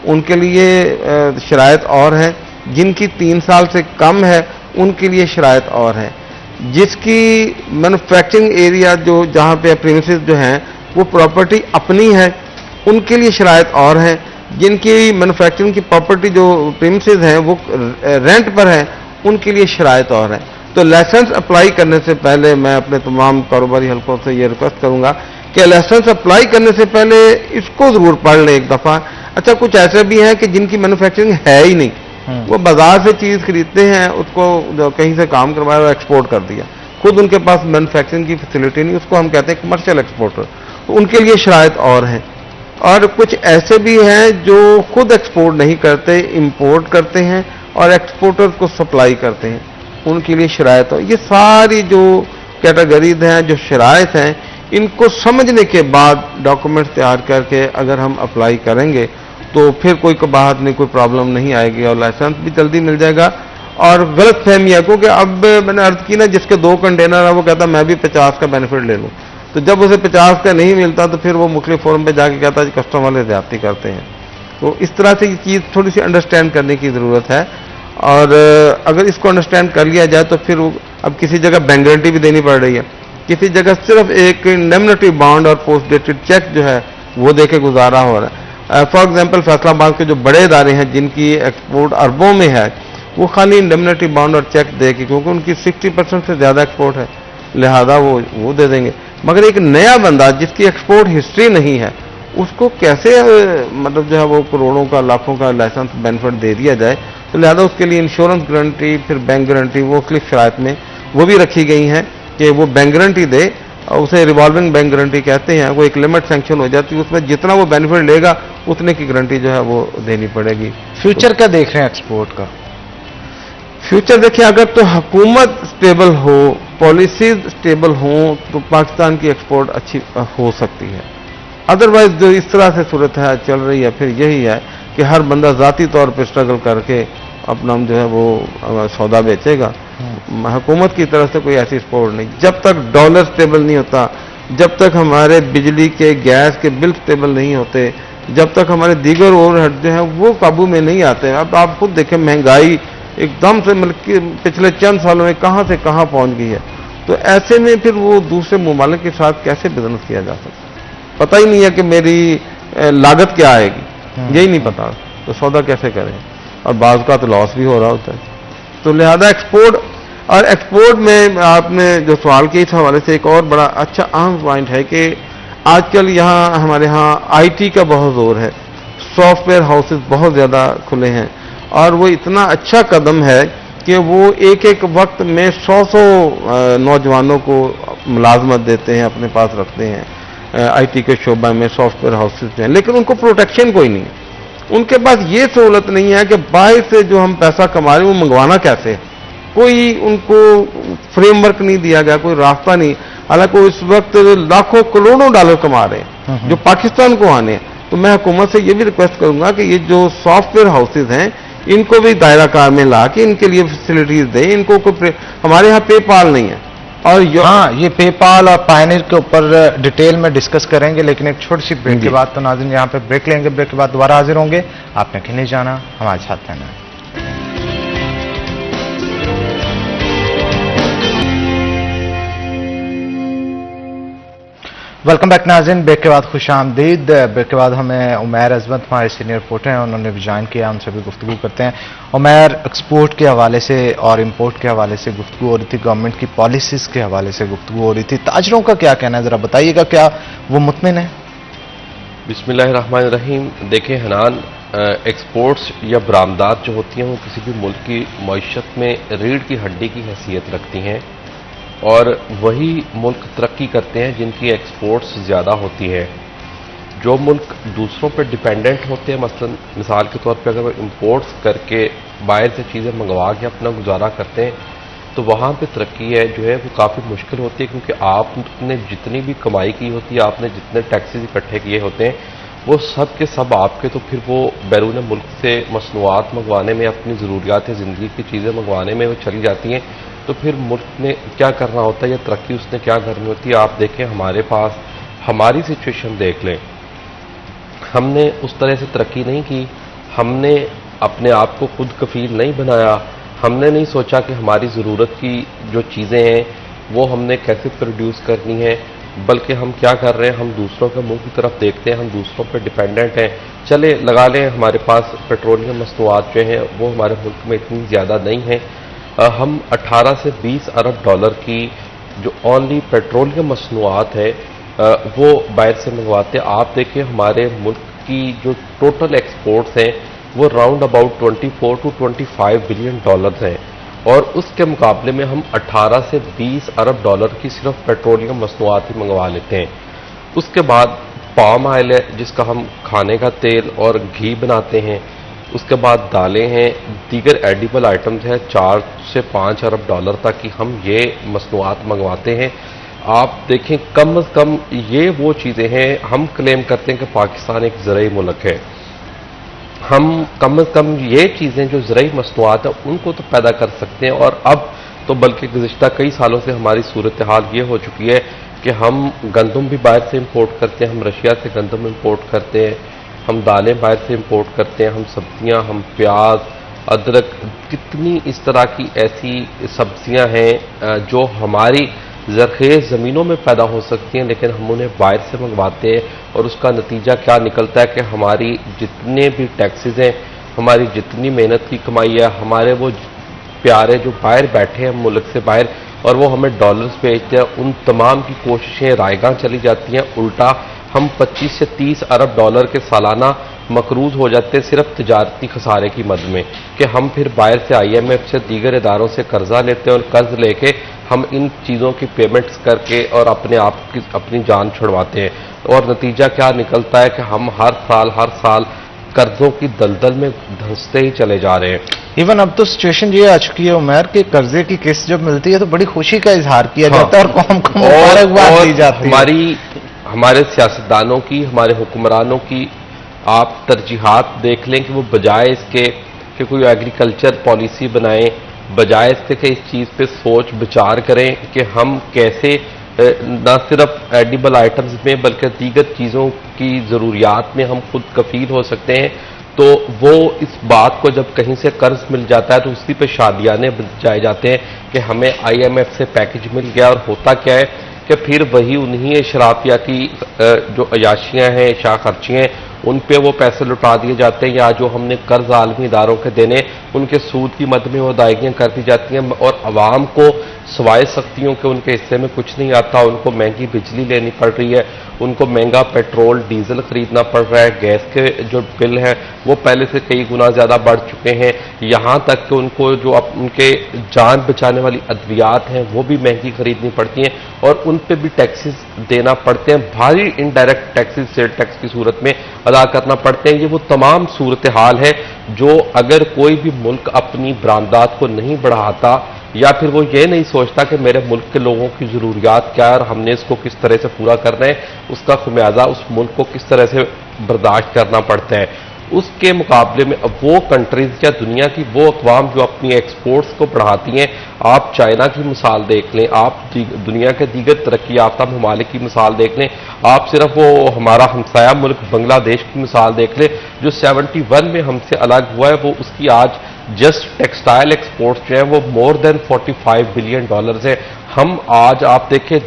[SPEAKER 3] उनके लिए शराइत और है। जिनकी 3 साल से कम है, उनके लिए शराइत और है। जिसकी मैन्युफैक्चरिंग एरिया जो जहाँ पे प्रीमिसेस जो हैं वो प्रॉपर्टी अपनी है, उनके लिए शराइत और हैं। जिनकी मैन्युफैक्चरिंग की प्रॉपर्टी जो प्रीमिसेस हैं वो रेंट पर है, उनके लिए शराइत और हैं। तो लाइसेंस अप्लाई करने से पहले मैं अपने तमाम कारोबारी हल्कों से ये रिक्वेस्ट करूंगा कि लाइसेंस अप्लाई करने से पहले इसको ज़रूर पढ़ लें एक दफ़ा। अच्छा, कुछ ऐसे भी हैं कि जिनकी मैन्युफैक्चरिंग है ही नहीं, वो बाजार से चीज़ खरीदते हैं, उसको जो कहीं से काम करवाया और एक्सपोर्ट कर दिया, खुद उनके पास मैन्युफैक्चरिंग की फैसिलिटी नहीं, उसको हम कहते हैं कमर्शियल एक्सपोर्टर। तो उनके लिए शराइत और हैं। और कुछ ऐसे भी हैं जो खुद एक्सपोर्ट नहीं करते, इंपोर्ट करते हैं और एक्सपोर्टर को सप्लाई करते हैं, उनके लिए शराइत हो। ये सारी जो कैटेगरीज हैं, जो शराइत हैं, इनको समझने के बाद डॉक्यूमेंट्स तैयार करके अगर हम अप्लाई करेंगे तो फिर कोई कबाहत नहीं, कोई प्रॉब्लम नहीं आएगी और लाइसेंस भी जल्दी मिल जाएगा। और गलत फहमी है, क्योंकि अब मैंने अर्ज की ना, जिसके 2 कंटेनर है वो कहता मैं भी 50 का बेनिफिट ले लूँ, तो जब उसे 50 का नहीं मिलता तो फिर वो मुख्तलिफ फोरम पे जाके कहता है कस्टमर वाले ज्यादती करते हैं। तो इस तरह से ये चीज़ थोड़ी सी अंडरस्टैंड करने की ज़रूरत है। और अगर इसको अंडरस्टैंड कर लिया जाए तो फिर अब किसी जगह बैंक गारंटी भी देनी पड़ रही है, किसी जगह सिर्फ एक इंडेमनिटी बॉन्ड और पोस्ट डेटेड चेक जो है वो देके गुजारा हो रहा है। फॉर एग्जांपल, फैसलाबाद के जो बड़े इदारे हैं जिनकी एक्सपोर्ट अरबों में है, वो खाली इंडेमनिटी बॉन्ड और चेक दे के, क्योंकि उनकी 60% से ज़्यादा एक्सपोर्ट है, लिहाजा वो दे देंगे। मगर एक नया बंदा जिसकी एक्सपोर्ट हिस्ट्री नहीं है, उसको कैसे मतलब जो है वो करोड़ों का, लाखों का लाइसेंस बेनिफिट दे दिया जाए। तो लिहाजा उसके लिए इंश्योरेंस गारंटी, फिर बैंक गारंटी, वो मुख्तलिफ शराइत में वो भी रखी गई हैं कि वो बैंक गारंटी दे, और उसे रिवॉल्विंग बैंक गारंटी कहते हैं। वो एक लिमिट सैंक्शन हो जाती है, उसमें जितना वो बेनिफिट लेगा उतने की गारंटी जो है वो देनी पड़ेगी।
[SPEAKER 1] फ्यूचर क्या देख रहे हैं एक्सपोर्ट का?
[SPEAKER 3] फ्यूचर देखिए, अगर तो हुकूमत स्टेबल हो, पॉलिसीज स्टेबल हों, तो पाकिस्तान की एक्सपोर्ट अच्छी हो सकती है। अदरवाइज जो इस तरह से सूरत है चल रही है, फिर यही है कि हर बंदा ज़ाती तौर पर स्ट्रगल करके अपना जो है वो सौदा बेचेगा। हुकूमत की तरफ से कोई ऐसी सपोर्ट नहीं। जब तक डॉलर स्टेबल नहीं होता, जब तक हमारे बिजली के, गैस के बिल स्टेबल नहीं होते, जब तक हमारे दीगर ओवरहेड जो हैं वो काबू में नहीं आते। अब आप खुद देखें, महंगाई एकदम से मतलब पिछले चंद सालों में कहाँ से कहाँ पहुँच गई है। तो ऐसे में फिर वो दूसरे ममालिक के साथ कैसे बिजनेस किया जा सकता है? पता ही नहीं है कि मेरी लागत क्या आएगी, यही नहीं पता, तो सौदा कैसे करें? और बाज़ का तो लॉस भी हो रहा होता है। तो लिहाजा एक्सपोर्ट में आपने जो सवाल किया, इस हवाले से एक और बड़ा अच्छा अहम पॉइंट है कि आजकल यहाँ हमारे यहाँ आईटी का बहुत जोर है, सॉफ्टवेयर हाउसेस बहुत ज़्यादा खुले हैं, और वो इतना अच्छा कदम है कि वो एक एक वक्त में 100 नौजवानों को मुलाजमत देते हैं, अपने पास रखते हैं। आईटी के शोबा में सॉफ्टवेयर हाउसेस हैं, लेकिन उनको प्रोटेक्शन कोई नहीं है। उनके पास ये सहूलत नहीं है कि बाहर से जो हम पैसा कमा रहे हैं वो मंगवाना कैसे है। कोई उनको फ्रेमवर्क नहीं दिया गया, कोई रास्ता नहीं। हालांकि वो इस वक्त लाखों करोड़ों डॉलर कमा रहे हैं जो पाकिस्तान को आने हैं। तो मैं हुकूमत से ये भी रिक्वेस्ट करूंगा कि ये जो सॉफ्टवेयर हाउसेज हैं, इनको भी दायरा कार में ला के इनके लिए फैसिलिटीज दें। इनको कोई, हमारे यहाँ पेपाल नहीं है, और
[SPEAKER 1] हाँ, ये पेपाल और पायनियर के ऊपर डिटेल में डिस्कस करेंगे, लेकिन एक छोटी सी ब्रेक के बाद। तो नाज़रीन, यहाँ पे ब्रेक लेंगे, ब्रेक के बाद दोबारा हाजिर होंगे। आपने कहीं नहीं जाना, हमारे साथ रहना है। वेलकम बैक नाज़रीन। ब्रेक के बाद खुश आमदीद। ब्रेक के बाद हमें उमैर अजमत हमारे सीनियर रिपोर्टर हैं, उन्होंने भी ज्वाइन किया, उनसे भी गुफ्तगू करते हैं। उमैर, एक्सपोर्ट के हवाले से और इम्पोर्ट के हवाले से गुफ्तगू हो रही थी, गवर्नमेंट की पॉलिसीज़ के हवाले से गुफ्तगू हो रही थी, ताजरों का क्या कहना है, ज़रा बताइएगा, क्या वो मुतमिन है?
[SPEAKER 4] बिस्मिल्लाहिर्रहमानिर्रहीम। देखें हनान, एक्सपोर्ट्स या बरामदात जो होती हैं वो किसी भी मुल्क की मईशत में रीढ़ की हड्डी की हैसियत रखती हैं, और वही मुल्क तरक्की करते हैं जिनकी एक्सपोर्ट्स ज़्यादा होती है। जो मुल्क दूसरों पर डिपेंडेंट होते हैं, मसलन मिसाल के तौर पे अगर वो इंपोर्ट्स करके बाहर से चीज़ें मंगवा के अपना गुजारा करते हैं, तो वहाँ पे तरक्की है जो है वो काफ़ी मुश्किल होती है, क्योंकि आपने जितनी भी कमाई की होती है, आपने जितने टैक्सेस इकट्ठे किए होते हैं, वो सब के सब आपके, तो फिर वो बैरून मुल्क से मसनूआत मंगवाने में, अपनी ज़रूरियात ज़िंदगी की चीज़ें मंगवाने में वो चली जाती हैं। तो फिर मुल्क ने क्या करना होता है या तरक्की उसने क्या करनी होती है? आप देखें हमारे पास, हमारी सिचुएशन देख लें, हमने उस तरह से तरक्की नहीं की, हमने अपने आप को खुद कफील नहीं बनाया, हमने नहीं सोचा कि हमारी ज़रूरत की जो चीज़ें हैं वो हमने कैसे प्रोड्यूस करनी है, बल्कि हम क्या कर रहे हैं, हम दूसरों के मुंह की तरफ देखते हैं, हम दूसरों पर डिपेंडेंट हैं। चले लगा लें हमारे पास पेट्रोलियम मसनूआत जो हैं वो हमारे मुल्क में इतनी ज़्यादा नहीं हैं, हम 18 से 20 अरब डॉलर की जो ओनली पेट्रोलियम मसनूआत है वो बाहर से मंगवाते हैं। आप देखिए हमारे मुल्क की जो टोटल एक्सपोर्ट्स हैं वो round about 24 to 25 billion dollars हैं, और उसके मुकाबले में हम 18 से 20 अरब डॉलर की सिर्फ पेट्रोलियम मसनूआत ही मंगवा लेते हैं। उसके बाद पाम ऑयल है जिसका हम खाने का तेल और घी बनाते हैं, उसके बाद दालें हैं, दीगर एडिबल आइटम्स हैं, 4 से 5 अरब डॉलर तक की हम ये मसनूआत मंगवाते हैं। आप देखें कम से कम ये वो चीज़ें हैं, हम क्लेम करते हैं कि पाकिस्तान एक ज़रई मुल्क है, हम कम से कम ये चीज़ें जो ज़रई मसनूआत है उनको तो पैदा कर सकते हैं। और अब तो बल्कि गुज़िश्ता कई सालों से हमारी सूरत हाल ये हो चुकी है कि हम गंदम भी बाहर से इंपोर्ट करते हैं, हम रशिया से गंदम इंपोर्ट करते हैं, हम दालें बाहर से इंपोर्ट करते हैं, हम सब्जियां, हम प्याज, अदरक, कितनी इस तरह की ऐसी सब्जियां हैं जो हमारी ज़रख़ेज़ ज़मीनों में पैदा हो सकती हैं, लेकिन हम उन्हें बाहर से मंगवाते हैं, और उसका नतीजा क्या निकलता है कि हमारी जितने भी टैक्सेस हैं, हमारी जितनी मेहनत की कमाई है, हमारे वो प्यारे जो बाहर बैठे हैं मुल्क से बाहर, और वो हमें डॉलर्स भेजते हैं, उन तमाम की कोशिशें रायगां चली जाती हैं। उल्टा हम 25 से 30 अरब डॉलर के सालाना मकरूज हो जाते हैं सिर्फ तजारती खसारे की मद में, कि हम फिर बाहर से IMF से दीगर इदारों से कर्जा लेते हैं, और कर्ज लेके हम इन चीज़ों की पेमेंट्स करके और अपने आप की अपनी जान छुड़वाते हैं, और नतीजा क्या निकलता है कि हम हर साल कर्जों की दलदल में धंसते ही चले जा रहे हैं।
[SPEAKER 1] इवन अब तो सिचुएशन ये आ चुकी है उमैर कि कर्जे की किस्त जब मिलती है तो बड़ी खुशी का इजहार किया जाता है और कौम को मुबारकबाद दी जाती है।
[SPEAKER 4] हमारे सियासतदानों की, हमारे हुक्मरानों की आप तरजीहात देख लें कि वो बजाय इसके कि कोई एग्रीकल्चर पॉलिसी बनाएं, बजाय इसके कि इस चीज़ पे सोच विचार करें कि हम कैसे न सिर्फ एडिबल आइटम्स में बल्कि दीगर चीज़ों की ज़रूरियात में हम खुद कफील हो सकते हैं, तो वो इस बात को जब कहीं से कर्ज मिल जाता है तो उसी पे शादियाने बजाए जाते हैं कि हमें IMF से पैकेज मिल गया। और होता क्या है कि फिर वही उन्हीं शराफिया की जो अयाशियाँ हैं, शाह खर्चियाँ हैं, उन पे वो पैसे लुटा दिए जाते हैं, या जो हमने कर्ज आलमी इदारों के देने उनके सूद की मद में वो अदायगियाँ कर दी जाती हैं, और आवाम को सवाए सख्तियों के उनके हिस्से में कुछ नहीं आता। उनको महंगी बिजली लेनी पड़ रही है, उनको महंगा पेट्रोल डीजल खरीदना पड़ रहा है, गैस के जो बिल हैं वो पहले से कई गुना ज़्यादा बढ़ चुके हैं, यहाँ तक कि उनको जो उनके जान बचाने वाली अद्वियात हैं वो भी महंगी खरीदनी पड़ती हैं, और उन पर भी टैक्सेस देना पड़ते हैं, भारी इनडायरेक्ट टैक्सेस सेल टैक्स की सूरत में अदा करना पड़ते हैं। ये वो तमाम सूरत हाल है जो अगर कोई भी मुल्क अपनी बरामदात को नहीं बढ़ाता, या फिर वो ये नहीं सोचता कि मेरे मुल्क के लोगों की ज़रूरियात क्या है और हमने इसको किस तरह से पूरा करना है, उसका खुमियाजा उस मुल्क को किस तरह से बर्दाश्त करना पड़ता है, उसके मुकाबले में अब वो कंट्रीज या दुनिया की वो अक़वाम जो अपनी एक्सपोर्ट्स को बढ़ाती हैं, आप चाइना की मिसाल देख लें, आप दुनिया के दीगर तरक्की याफ्ता ममालिक की मिसाल देख लें, आप सिर्फ वो हमारा हमसाया मुल्क बांग्लादेश की मिसाल देख लें जो 71 में हमसे अलग हुआ है, वो उसकी आज जस्ट टेक्सटाइल एक्सपोर्ट्स जो है वो मोर देन 45 बिलियन डॉलर्स है। हम आज आप देखें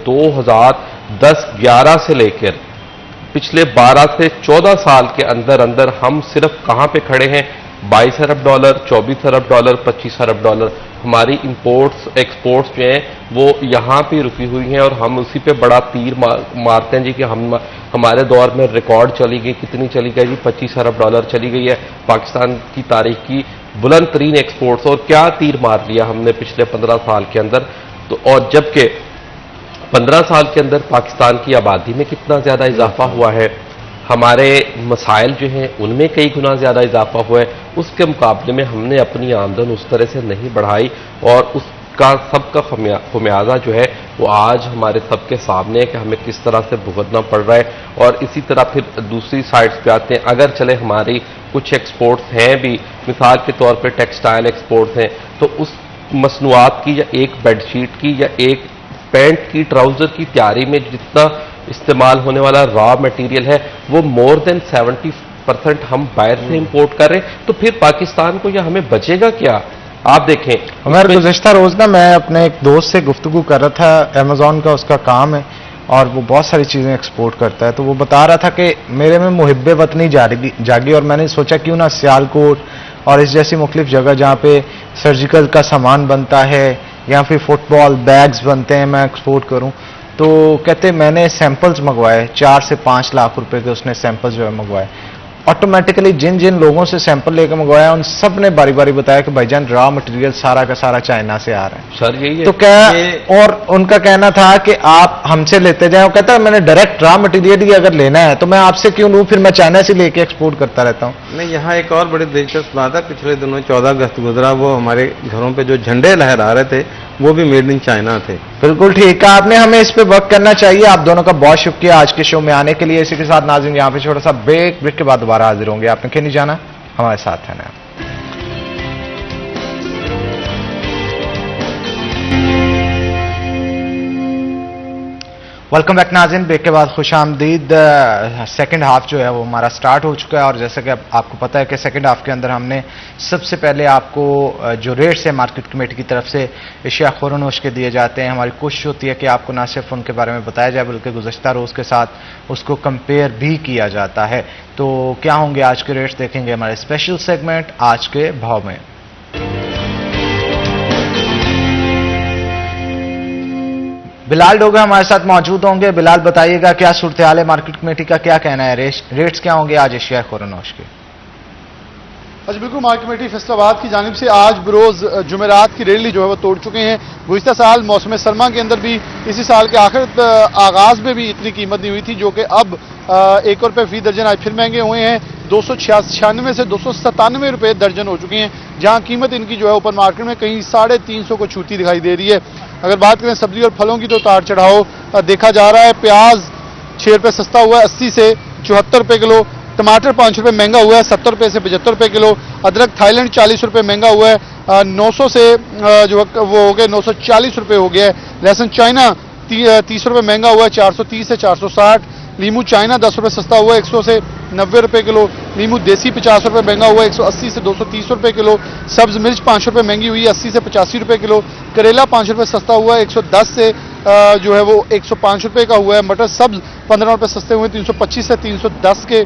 [SPEAKER 4] 10-11 से लेकर पिछले 12 से 14 साल के अंदर अंदर हम सिर्फ कहां पे खड़े हैं? 22 अरब डॉलर, 24 अरब डॉलर, 25 अरब डॉलर। हमारी इंपोर्ट्स एक्सपोर्ट्स जो हैं वो यहां पे रुकी हुई हैं और हम उसी पे बड़ा तीर मारते हैं जी कि हमारे दौर में रिकॉर्ड चली गई। कितनी चली गई जी? 25 अरब डॉलर चली गई है पाकिस्तान की तारीख की बुलंद तरीन एक्सपोर्ट्स। और क्या तीर मार लिया हमने पिछले 15 साल के अंदर। तो और जबकि 15 साल के अंदर पाकिस्तान की आबादी में कितना ज्यादा इजाफा हुआ है, हमारे मसाइल जो हैं उनमें कई गुना ज्यादा इजाफा हुआ है, उसके मुकाबले में हमने अपनी आमदन उस तरह से नहीं बढ़ाई और उसका सबका खमियाजा जो है वो आज हमारे सबके सामने है कि हमें किस तरह से भुगतना पड़ रहा है। और इसी तरह फिर दूसरी साइड्स पे आते हैं। अगर चले हमारी कुछ एक्सपोर्ट्स हैं भी, मिसाल के तौर पर टेक्सटाइल एक्सपोर्ट्स हैं, तो उस मसनूआत की या एक बेडशीट की या एक पैंट की, ट्राउजर की तैयारी में जितना इस्तेमाल होने वाला रॉ मटेरियल है वो मोर देन 70% हम बाहर से इंपोर्ट कर रहे हैं। तो फिर पाकिस्तान को या हमें बचेगा क्या? आप देखें,
[SPEAKER 1] हमारे गुज़श्ता रोज ना मैं अपने एक दोस्त से गुफ्तगू कर रहा था, अमेजोन का उसका काम है और वो बहुत सारी चीज़ें एक्सपोर्ट करता है। तो वो बता रहा था कि मेरे में मुहिब्बे वतनी जागी और मैंने सोचा क्यों ना सियालकोट और इस जैसी मुख्तलिफ जगह जहाँ पे सर्जिकल का सामान बनता है या फिर फुटबॉल बैग्स बनते हैं मैं एक्सपोर्ट करूं। तो कहते मैंने सैंपल्स मंगवाए, 4 से 5 लाख रुपए के उसने सैंपल्स जो है मंगवाए। ऑटोमेटिकली जिन जिन लोगों से सैंपल लेकर मंगवाया उन सब ने बारी बारी बताया कि भाईजान रॉ मटेरियल सारा का सारा चाइना से आ रहा है।
[SPEAKER 4] सर यही है
[SPEAKER 1] तो क्या और उनका कहना था कि आप हमसे लेते जाएं। वो कहता है मैंने डायरेक्ट रॉ मटेरियल ही अगर लेना है तो मैं आपसे क्यों लूं, फिर मैं चाइना से लेके एक्सपोर्ट करता रहता हूं।
[SPEAKER 3] नहीं, यहाँ एक और बड़ी दिलचस्प बात है। पिछले दिनों 14 अगस्त गुजरा, वो हमारे घरों पे जो झंडे लहरा रहे थे वो भी मेड इन चाइना थे।
[SPEAKER 1] बिल्कुल ठीक है, आपने हमें इस पे वर्क करना चाहिए। आप दोनों का बहुत शुक्रिया आज के शो में आने के लिए। इसी के साथ नाज़रीन यहाँ पे छोटा सा ब्रेक के बाद दोबारा हाजिर होंगे। आपने कहीं नहीं जाना, हमारे साथ है ना। वेलकम बैक नाज़रीन, ब्रेक के बाद खुश आमदीद। सेकेंड हाफ जो है वो हमारा स्टार्ट हो चुका है और जैसा कि आपको पता है कि सेकेंड हाफ के अंदर हमने सबसे पहले आपको जो रेट्स है मार्केट कमेटी की तरफ से एशिया खुरनोश के दिए जाते हैं। हमारी कोशिश होती है कि आपको ना सिर्फ उनके बारे में बताया जाए बल्कि गुज़श्ता रोज़ के साथ उसको कंपेयर भी किया जाता है। तो क्या होंगे आज के रेट्स, देखेंगे हमारे स्पेशल सेगमेंट आज के भाव में। बिलाल डोगा हमारे साथ मौजूद होंगे। बिलाल बताइएगा क्या सूरत हाल है, मार्केट कमेटी का क्या कहना है, रेट्स क्या होंगे आज एशिया खुरनोश के?
[SPEAKER 5] अच्छा, बिल्कुल मार्केट कमेटी फैसलाबाद की जानिब से आज बरोज जुमेरात की रैली जो है वो तोड़ चुके हैं। गुज़िश्ता साल मौसम सरमा के अंदर भी इसी साल के आखिर आगाज में भी इतनी कीमत नहीं हुई थी, जो कि अब 1 रुपये फी दर्जन आज फिर महंगे हुए हैं। 296 से 297 रुपये दर्जन हो चुके हैं, जहां कीमत इनकी जो है ऊपर मार्केट में कहीं 350 को छूती दिखाई दे रही है। अगर बात करें सब्जी और फलों की तो उतार चढ़ाव देखा जा रहा है। प्याज 6 रुपये सस्ता हुआ है 80 से 74 रुपये किलो। टमाटर 5 रुपये महंगा हुआ है 70 रुपये से 75 रुपये किलो। अदरक थाईलैंड 40 रुपये महंगा हुआ है 900 से जो वो हो गया 940 रुपये हो गया है। लहसुन चाइना 30 रुपये महंगा हुआ है 430 से 460। नींबू चाइना 10 रुपये सस्ता हुआ है 100 से 90 रुपये किलो। नींबू देसी 50 रुपये महंगा हुआ है 180 से 230 रुपये किलो। सब्ज मिर्च 5 रुपये महंगी हुई है 80 से 85 रुपये किलो। करेला 5 रुपये सस्ता हुआ है 110 से जो है वो 105 रुपये का हुआ है। मटर सब्ज 15 रुपये सस्ते हुए 325 से 310 के।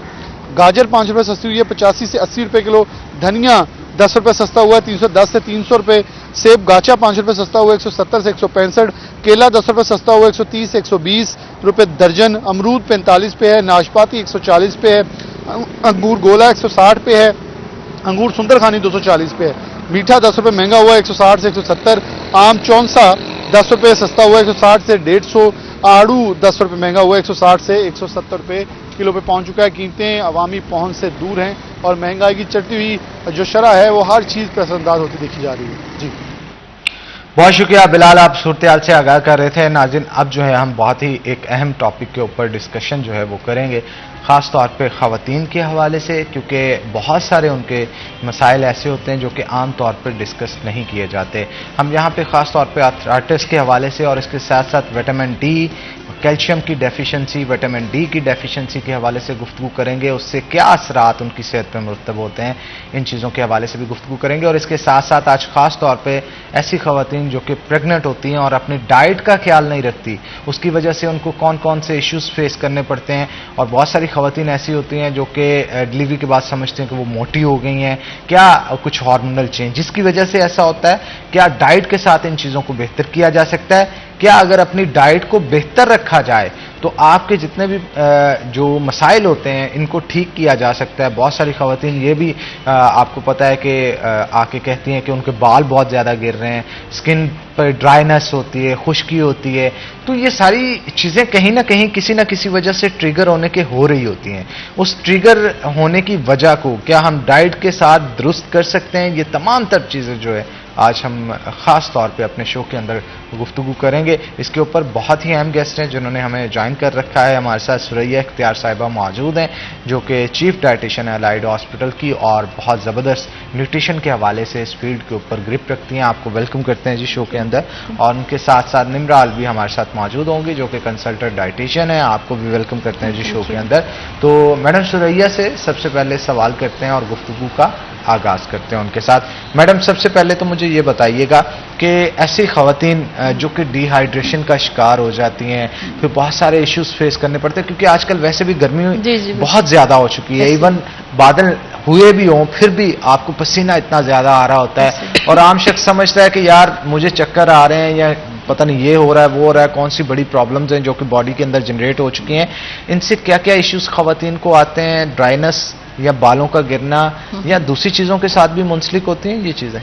[SPEAKER 5] गाजर 5 रुपये सस्ती हुई है 85 से 80 रुपये किलो। धनिया 10 रुपये सस्ता हुआ है 310 से 300 रुपये। सेब गाचा 5 रुपये सस्ता हुआ है 170 से 165। केला 10 रुपये सस्ता हुआ है 130 से 120 रुपये दर्जन। अमरूद 45 पे है। नाशपाती 140 पे है। अंगूर गोला 160 पे है। अंगूर सुंदरखानी 240 पे है। मीठा 10 रुपये महंगा हुआ है 160 से 170। आम चौंसा 10 रुपये सस्ता हुआ है 160 से 150। आड़ू 10 रुपये महंगा हुआ है 160 से 170 रुपये किलो पे पहुंच चुका है। कीमतें अवामी पहुंच से दूर हैं और महंगाई की चढ़ती हुई जो शरह है वो हर चीज़ पर असरअंदाज होती देखी जा रही है। जी
[SPEAKER 1] बहुत शुक्रिया बिलाल, आप सूरत हाल से आगाह कर रहे थे। नाज़रीन, अब जो है हम बहुत ही एक अहम टॉपिक के ऊपर डिस्कशन जो है वो करेंगे, ख़ास तौर पे ख़वातीन के हवाले से, क्योंकि बहुत सारे उनके मसाइल ऐसे होते हैं जो कि आम तौर पर डिस्कस नहीं किए जाते। हम यहाँ पे ख़ास तौर पे आर्थराइटिस के हवाले से और इसके साथ साथ विटामिन डी कैल्शियम की डेफिशिएंसी, विटामिन डी की डेफिशिएंसी के हवाले से गुफ्तगू करेंगे, उससे क्या असरात उनकी सेहत पर मुरतब होते हैं, इन चीज़ों के हवाले से भी गुफ्तगू करेंगे। और इसके साथ साथ आज खास तौर पे ऐसी खवातीन जो कि प्रेग्नेंट होती हैं और अपनी डाइट का ख्याल नहीं रखती, उसकी वजह से उनको कौन कौन से इश्यूज फेस करने पड़ते हैं। और बहुत सारी खवातीन ऐसी होती हैं जो कि डिलीवरी के बाद समझते हैं कि वो मोटी हो गई हैं, क्या कुछ हार्मोनल चेंज जिसकी वजह से ऐसा होता है, क्या डाइट के साथ इन चीज़ों को बेहतर किया जा सकता है, क्या अगर अपनी डाइट को बेहतर रखा जाए तो आपके जितने भी जो मसाइल होते हैं इनको ठीक किया जा सकता है। बहुत सारी खवातीन ये भी आपको पता है कि आके कहती हैं कि उनके बाल बहुत ज़्यादा गिर रहे हैं, स्किन पर ड्राइनेस होती है, खुश्की होती है। तो ये सारी चीज़ें कहीं ना कहीं किसी ना किसी वजह से ट्रिगर होने के हो रही होती हैं। उस ट्रिगर होने की वजह को क्या हम डाइट के साथ दुरुस्त कर सकते हैं? ये तमाम तर चीज़ें जो है आज हम ख़ास तौर पे अपने शो के अंदर गुफ्तगू करेंगे। इसके ऊपर बहुत ही अहम गेस्ट हैं जिन्होंने हमें ज्वाइन कर रखा है। हमारे साथ सुरैया इख्तियार साहिबा मौजूद हैं जो कि चीफ डाइटिशियन है अलाइड हॉस्पिटल की और बहुत ज़बरदस्त न्यूट्रिशन के हवाले से इस फील्ड के ऊपर ग्रिप रखती हैं। आपको वेलकम करते हैं जी शो के अंदर। और उनके साथ साथ निमराल भी हमारे साथ मौजूद होंगी जो कि कंसल्टेंट डाइटिशियन है। आपको भी वेलकम करते हैं जी शो के अंदर। तो मैडम सुरैया से सबसे पहले सवाल करते हैं और गुफ्तगू का आगाज करते हैं उनके साथ। मैडम सबसे पहले तो मुझे ये बताइएगा कि ऐसी खवातीन जो कि डिहाइड्रेशन का शिकार हो जाती हैं, फिर बहुत सारे इश्यूज फेस करने पड़ते हैं क्योंकि आजकल वैसे भी गर्मी बहुत ज्यादा हो चुकी है, इवन बादल हुए भी हों फिर भी आपको पसीना इतना ज्यादा आ रहा होता है और आम शख्स समझता है कि यार मुझे चक्कर आ रहे हैं या पता नहीं ये हो रहा है वो हो रहा है, कौन सी बड़ी प्रॉब्लम्स हैं जो कि बॉडी के अंदर जनरेट हो चुकी हैं। इनसे क्या क्या इश्यूज खवातीन को आते हैं? ड्राइनेस या बालों का गिरना या दूसरी चीज़ों के साथ भी मुंसलिक होती हैं ये चीज़ें?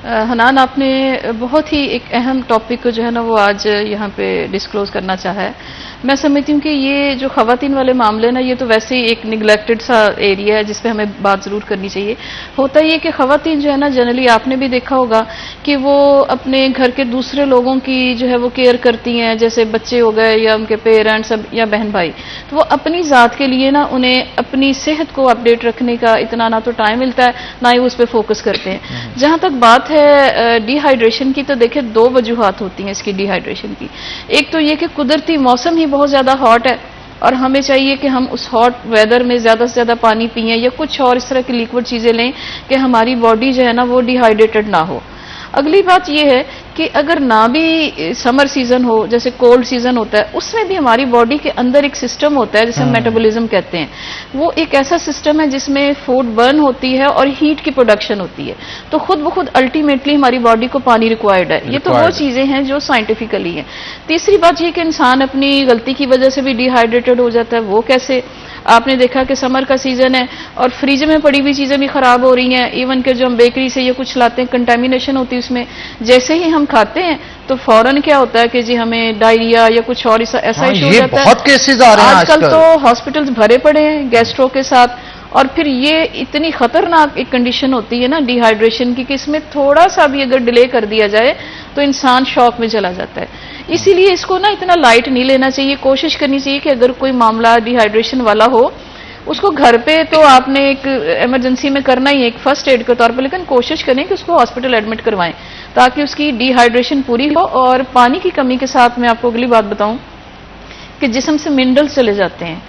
[SPEAKER 6] हनान, आपने बहुत ही एक अहम टॉपिक को जो है ना वो आज यहाँ पे डिस्क्लोज करना चाहा है। मैं समझती हूँ कि ये जो खवातीन वाले मामले ना ये तो वैसे ही एक निगलेक्टेड सा एरिया है जिस पे हमें बात ज़रूर करनी चाहिए। होता ये कि खवातीन जो है ना जनरली आपने भी देखा होगा कि वो अपने घर के दूसरे लोगों की जो है वो केयर करती हैं, जैसे बच्चे हो गए या उनके पेरेंट्स या बहन भाई, तो वो अपनी ज़ात के लिए ना उन्हें अपनी सेहत को अपडेट रखने का इतना ना तो टाइम मिलता है ना ही वो उस पर फोकस करते हैं। जहाँ तक बात है डिहाइड्रेशन की, तो देखिए दो वजूहात होती हैं इसकी डिहाइड्रेशन की। एक तो ये कि कुदरती मौसम ही बहुत ज़्यादा हॉट है और हमें चाहिए कि हम उस हॉट वेदर में ज़्यादा से ज़्यादा पानी पिएं या कुछ और इस तरह की लिक्विड चीज़ें लें कि हमारी बॉडी जो है ना वो डिहाइड्रेटेड ना हो। अगली बात यह है कि अगर ना भी समर सीजन हो, जैसे कोल्ड सीजन होता है, उसमें भी हमारी बॉडी के अंदर एक सिस्टम होता है जिसे हम मेटाबॉलिज्म कहते हैं। वो एक ऐसा सिस्टम है जिसमें फूड बर्न होती है और हीट की प्रोडक्शन होती है, तो खुद ब खुद अल्टीमेटली हमारी बॉडी को पानी रिक्वायर्ड है। ये तो वो चीजें हैं जो साइंटिफिकली है। तीसरी बात ये कि इंसान अपनी गलती की वजह से भी डिहाइड्रेटेड हो जाता है। वो कैसे? आपने देखा कि समर का सीजन है और फ्रिज में पड़ी हुई चीजें भी खराब हो रही हैं, इवन के जो हम बेकरी से ये कुछ लाते हैं कंटेमिनेशन होती है उसमें। जैसे ही हम खाते हैं तो फौरन क्या होता है कि जी हमें डायरिया या कुछ और ऐसा इशू हो जाता है।
[SPEAKER 1] बहुत केसेस आ रहे हैं
[SPEAKER 6] आजकल तो हॉस्पिटल्स भरे पड़े हैं गैस्ट्रो के साथ। और फिर ये इतनी खतरनाक एक कंडीशन होती है ना डिहाइड्रेशन की कि इसमें थोड़ा सा भी अगर डिले कर दिया जाए तो इंसान शॉक में चला जाता है। इसीलिए इसको ना इतना लाइट नहीं लेना चाहिए। कोशिश करनी चाहिए कि अगर कोई मामला डिहाइड्रेशन वाला हो उसको घर पे तो आपने एक इमरजेंसी में करना ही है एक फर्स्ट एड के तौर पर, लेकिन कोशिश करें कि उसको हॉस्पिटल एडमिट करवाएं ताकि उसकी डिहाइड्रेशन पूरी हो। और पानी की कमी के साथ मैं आपको अगली बात बताऊं कि जिस्म से मिनरल्स चले जाते हैं,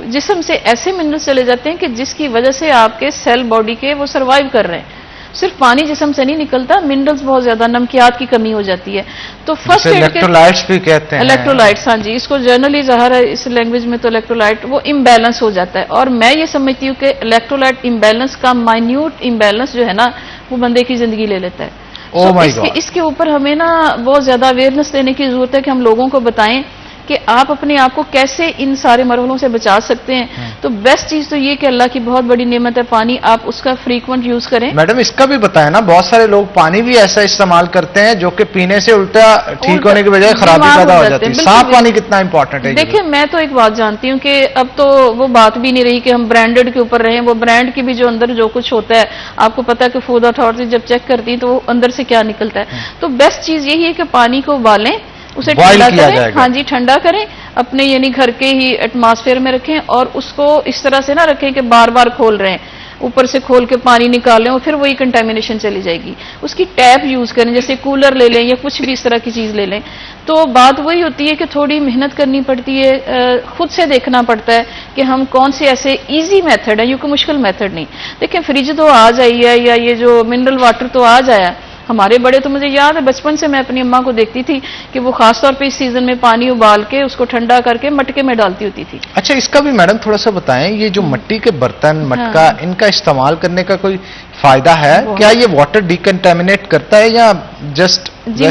[SPEAKER 6] जिस्म से ऐसे मिनरल्स चले जाते हैं कि जिसकी वजह से आपके सेल बॉडी के वो सर्वाइव कर रहे हैं। सिर्फ पानी जिस्म से नहीं निकलता, मिनरल्स बहुत ज्यादा, नमकियात की कमी हो जाती है। तो फर्स्ट एड के
[SPEAKER 1] इलेक्ट्रोलाइट्स भी कहते हैं।
[SPEAKER 6] इलेक्ट्रोलाइट्स, हाँ जी, इसको जनरली ज़ाहिर है इस लैंग्वेज में तो इलेक्ट्रोलाइट वो इम्बैलेंस हो जाता है। और मैं ये समझती हूँ कि इलेक्ट्रोलाइट इम्बैलेंस का माइन्यूट इम्बैलेंस जो है ना वो बंदे की जिंदगी ले लेता है। इसके ऊपर हमें ना बहुत ज्यादा अवेयरनेस देने की जरूरत है कि हम लोगों को बताएं कि आप अपने आप को कैसे इन सारे मरहलों से बचा सकते हैं। तो बेस्ट चीज तो ये कि अल्लाह की बहुत बड़ी नेमत है पानी, आप उसका फ्रीक्वेंट यूज करें।
[SPEAKER 1] मैडम इसका भी बताएं ना, बहुत सारे लोग पानी भी ऐसा इस्तेमाल करते हैं जो कि पीने से उल्टा ठीक होने की बजाय खराबी पैदा हो जाती है। साफ पानी कितना इंपॉर्टेंट है?
[SPEAKER 6] देखिए मैं तो एक बात जानती हूँ कि अब तो वो बात भी नहीं रही कि हम ब्रांडेड के ऊपर रहें। वो ब्रांड की भी जो अंदर जो कुछ होता है, आपको पता है कि फूड अथॉरिटी जब चेक करती है तो वो अंदर से क्या निकलता है। तो बेस्ट चीज यही है कि पानी को उबालें, उसे ठंडा करें, हाँ जी ठंडा करें, अपने यानी घर के ही एटमॉस्फेयर में रखें और उसको इस तरह से ना रखें कि बार बार खोल रहे हैं। ऊपर से खोल के पानी निकालें और फिर वही कंटेमिनेशन चली जाएगी। उसकी टैप यूज करें, जैसे कूलर ले लें या कुछ भी इस तरह की चीज ले लें। तो बात वही होती है कि थोड़ी मेहनत करनी पड़ती है, खुद से देखना पड़ता है कि हम कौन से ऐसे इजी मेथड है, यूं कोई मुश्किल मेथड नहीं। देखिए फ्रिज तो आ जाई है, या ये जो मिनरल वाटर तो आ जाया। हमारे बड़े तो मुझे याद है बचपन से मैं अपनी अम्मा को देखती थी कि वो खासतौर पे इस सीजन में पानी उबाल के उसको ठंडा करके मटके में डालती होती थी।
[SPEAKER 1] अच्छा, इसका भी मैडम थोड़ा सा बताएं, ये जो मिट्टी के बर्तन, मटका,
[SPEAKER 6] हाँ।
[SPEAKER 1] इनका इस्तेमाल करने का कोई फायदा है? क्या ये वाटर डिकंटेमिनेट करता है या जस्ट?
[SPEAKER 6] जी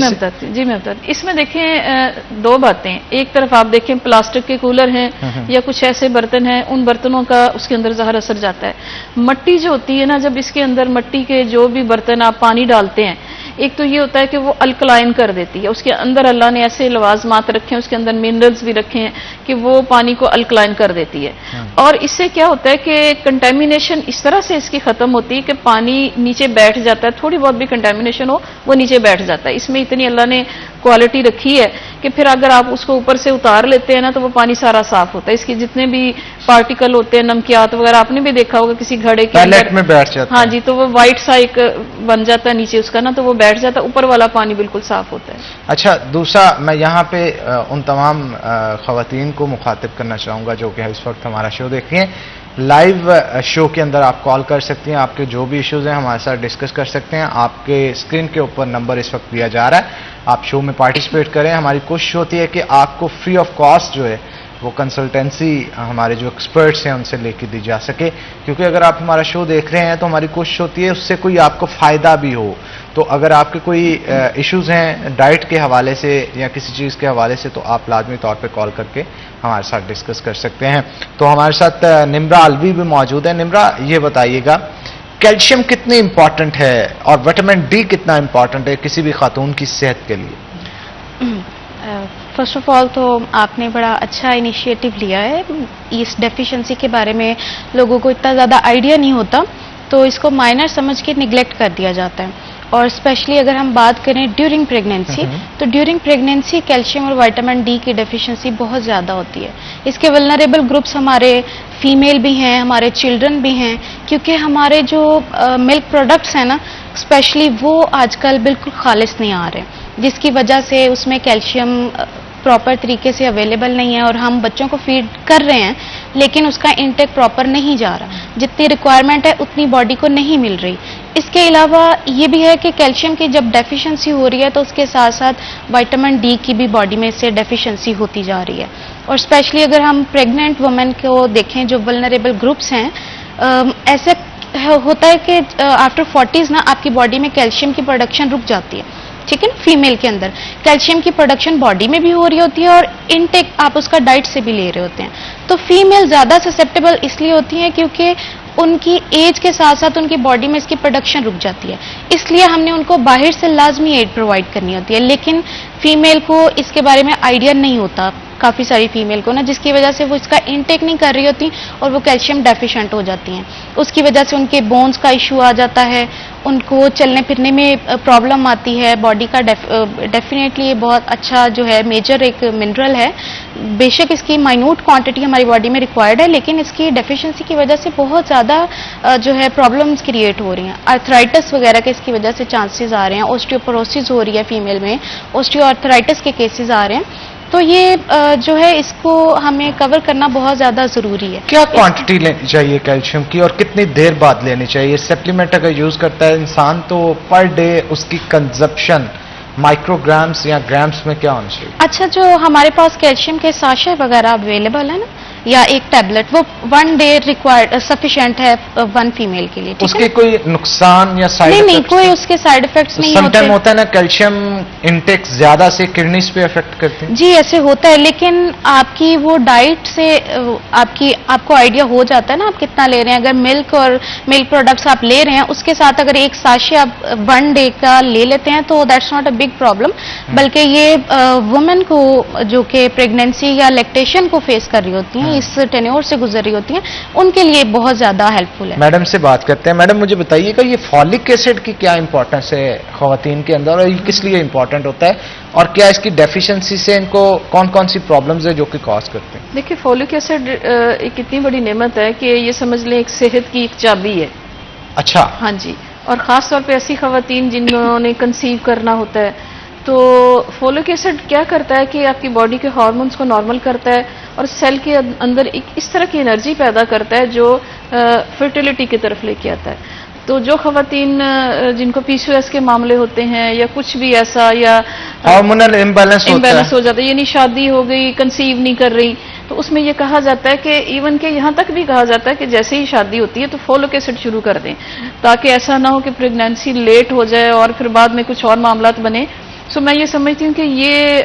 [SPEAKER 6] मैं बताती। इसमें देखें दो बातें। एक तरफ आप देखें प्लास्टिक के कूलर हैं या कुछ ऐसे बर्तन हैं, उन बर्तनों का उसके अंदर ज़हर असर जाता है। मट्टी जो होती है ना, जब इसके अंदर मट्टी के जो भी बर्तन आप पानी डालते हैं, एक तो ये होता है कि वो अल्कलाइन कर देती है। उसके अंदर अल्लाह ने ऐसे लवाजमात रखे हैं, उसके अंदर मिनरल्स भी रखे हैं कि वो पानी को अल्कलाइन कर देती है। और इससे क्या होता है कि कंटेमिनेशन इस तरह से इसकी खत्म होती है कि पानी नीचे बैठ जाता है, थोड़ी बहुत भी कंटेमिनेशन हो वो नीचे बैठ जाता है। इसमें इतनी अल्लाह ने क्वालिटी रखी है कि फिर अगर आप उसको ऊपर से उतार लेते हैं ना तो वो पानी सारा साफ होता है। इसके जितने भी पार्टिकल होते हैं, नमकियात वगैरह, आपने भी देखा होगा किसी घड़े के
[SPEAKER 1] टॉयलेट में बैठ जाता है।
[SPEAKER 6] हाँ जी, तो वो व्हाइट सा एक बन जाता है नीचे उसका ना, तो वो बैठ जाता है, ऊपर वाला पानी बिल्कुल साफ होता है।
[SPEAKER 1] अच्छा, दूसरा मैं यहाँ पे उन तमाम खवातीन को मुखातिब करना चाहूँगा जो कि इस वक्त हमारा शो देख रही हैं। लाइव शो के अंदर आप कॉल कर सकती हैं, आपके जो भी इश्यूज हैं हमारे साथ डिस्कस कर सकते हैं। आपके स्क्रीन के ऊपर नंबर इस वक्त दिया जा रहा है, आप शो में पार्टिसिपेट करें। हमारी कोशिश होती है कि आपको फ्री ऑफ कॉस्ट जो है वो कंसल्टेंसी हमारे जो एक्सपर्ट्स हैं उनसे लेके दी जा सके, क्योंकि अगर आप हमारा शो देख रहे हैं तो हमारी कोशिश होती है उससे कोई आपको फ़ायदा भी हो। तो अगर आपके कोई इश्यूज़ हैं डाइट के हवाले से या किसी चीज़ के हवाले से, तो आप लाजमी तौर पे कॉल करके हमारे साथ डिस्कस कर सकते हैं। तो हमारे साथ निम्रा अलवी भी मौजूद है। निम्रा, ये बताइएगा कैल्शियम कितनी इंपॉर्टेंट है और विटामिन डी कितना इंपॉर्टेंट है किसी भी खातून की सेहत के लिए?
[SPEAKER 7] फर्स्ट ऑफ ऑल तो आपने बड़ा अच्छा इनिशिएटिव लिया है। इस डेफिशिएंसी के बारे में लोगों को इतना ज़्यादा आइडिया नहीं होता, तो इसको माइनर समझ के निगलेक्ट कर दिया जाता है। और स्पेशली अगर हम बात करें ड्यूरिंग प्रेगनेंसी, तो ड्यूरिंग प्रेगनेंसी कैल्शियम और विटामिन डी की डेफिशिएंसी बहुत ज़्यादा होती है। इसके वल्नरेबल ग्रुप्स हमारे फीमेल भी हैं, हमारे चिल्ड्रन भी हैं, क्योंकि हमारे जो मिल्क प्रोडक्ट्स हैं ना, स्पेशली वो आजकल बिल्कुल खालिस नहीं आ रहे, जिसकी वजह से उसमें कैल्शियम प्रॉपर तरीके से अवेलेबल नहीं है और हम बच्चों को फीड कर रहे हैं लेकिन उसका इंटेक प्रॉपर नहीं जा रहा, जितनी रिक्वायरमेंट है उतनी बॉडी को नहीं मिल रही। इसके अलावा ये भी है कि कैल्शियम की जब डेफिशिएंसी हो रही है तो उसके साथ साथ विटामिन डी की भी बॉडी में से डेफिशिएंसी होती जा रही है। और स्पेशली अगर हम प्रेग्नेंट वुमेन को देखें जो वल्नरेबल ग्रुप्स हैं, ऐसे होता है कि आफ्टर 40s ना आपकी बॉडी में कैल्शियम की प्रोडक्शन रुक जाती है, ठीक है ना। फीमेल के अंदर कैल्शियम की प्रोडक्शन बॉडी में भी हो रही होती है और इनटेक आप उसका डाइट से भी ले रहे होते हैं। तो फीमेल ज़्यादा ससेप्टेबल इसलिए होती हैं क्योंकि उनकी एज के साथ साथ उनकी बॉडी में इसकी प्रोडक्शन रुक जाती है, इसलिए हमने उनको बाहर से लाजमी एड प्रोवाइड करनी होती है। लेकिन फीमेल को इसके बारे में आइडिया नहीं होता, काफ़ी सारी फीमेल को ना, जिसकी वजह से वो इसका इनटेक नहीं कर रही होती और वो कैल्शियम डेफिशिएंट हो जाती हैं। उसकी वजह से उनके बोन्स का इशू आ जाता है, उनको चलने फिरने में प्रॉब्लम आती है। बॉडी का डेफिनेटली ये बहुत अच्छा जो है मेजर एक मिनरल है। बेशक इसकी माइन्यूट क्वांटिटी हमारी बॉडी में रिक्वायर्ड है, लेकिन इसकी डेफिशिएंसी की वजह से बहुत ज़्यादा जो है प्रॉब्लम्स क्रिएट हो रही हैं। आर्थराइटिस वगैरह के इसकी वजह से चांसेस आ रहे हैं, ऑस्टियोपोरोसिस हो रही है फीमेल में, ऑस्टियोआर्थराइटिस के केसेस आ रहे हैं। तो ये जो है इसको हमें कवर करना बहुत ज़्यादा ज़रूरी है।
[SPEAKER 1] क्या क्वांटिटी लेनी चाहिए कैल्शियम की और कितनी देर बाद लेनी चाहिए? सप्लीमेंट अगर यूज करता है इंसान तो पर डे उसकी कंजप्शन माइक्रोग्राम्स या ग्राम्स में क्या होना चाहिए?
[SPEAKER 7] अच्छा, जो हमारे पास कैल्शियम के साशे वगैरह अवेलेबल है ना, या एक टैबलेट, वो 1 डे रिक्वायर्ड सफिशिएंट है 1 फीमेल के लिए।
[SPEAKER 1] उसके कोई नुकसान या साइड
[SPEAKER 7] नहीं, कोई उसके साइड इफेक्ट्स नहीं होते।
[SPEAKER 1] समटाइम होता है ना कैल्शियम इनटेक ज्यादा से किडनीज पे इफेक्ट करते हैं।
[SPEAKER 7] जी ऐसे होता है, लेकिन आपकी वो डाइट से आपको आइडिया हो जाता है ना आप कितना ले रहे हैं। अगर मिल्क और मिल्क प्रोडक्ट्स आप ले रहे हैं, उसके साथ अगर एक साशे आप 1 डे का ले लेते हैं तो that's not a big problem. बल्कि ये वुमेन को जो कि प्रेगनेंसी या लैक्टेशन को फेस कर रही होती हैं, इस टेन्योर से गुजर रही होती हैं, उनके लिए बहुत ज़्यादा हेल्पफुल है।
[SPEAKER 1] मैडम से बात करते हैं। मैडम, मुझे बताइएगा ये फॉलिक एसिड की क्या इंपॉर्टेंस है ख़वातीन के अंदर, और ये किस लिए इंपॉर्टेंट होता है, और क्या इसकी डेफिशिएंसी से इनको कौन कौन सी प्रॉब्लम्स है जो कि कॉज करते हैं?
[SPEAKER 6] देखिए, फॉलिक एसिड एक इतनी बड़ी नेमत है कि ये समझ लें एक सेहत की एक चाबी है।
[SPEAKER 1] अच्छा।
[SPEAKER 6] हाँ जी, और ख़ास तौर पे ऐसी खवातीन जिन्होंने कंसीव करना होता है, तो फोलिक एसिड क्या करता है कि आपकी बॉडी के हार्मोन्स को नॉर्मल करता है और सेल के अंदर एक इस तरह की एनर्जी पैदा करता है जो फर्टिलिटी की तरफ लेके आता है। तो जो खवातीन जिनको पीसीओएस के मामले होते हैं या कुछ भी ऐसा, या
[SPEAKER 1] हार्मोनल इम्बैलेंस
[SPEAKER 6] हो जाता है, यानी शादी हो गई, कंसीव नहीं कर रही, तो उसमें ये कहा जाता है कि इवन के यहाँ तक भी कहा जाता है कि जैसे ही शादी होती है तो फोलिक एसिड शुरू कर दें, ताकि ऐसा ना हो कि प्रेगनेंसी लेट हो जाए और फिर बाद में कुछ और मामलात बने। सो मैं ये समझती हूँ कि ये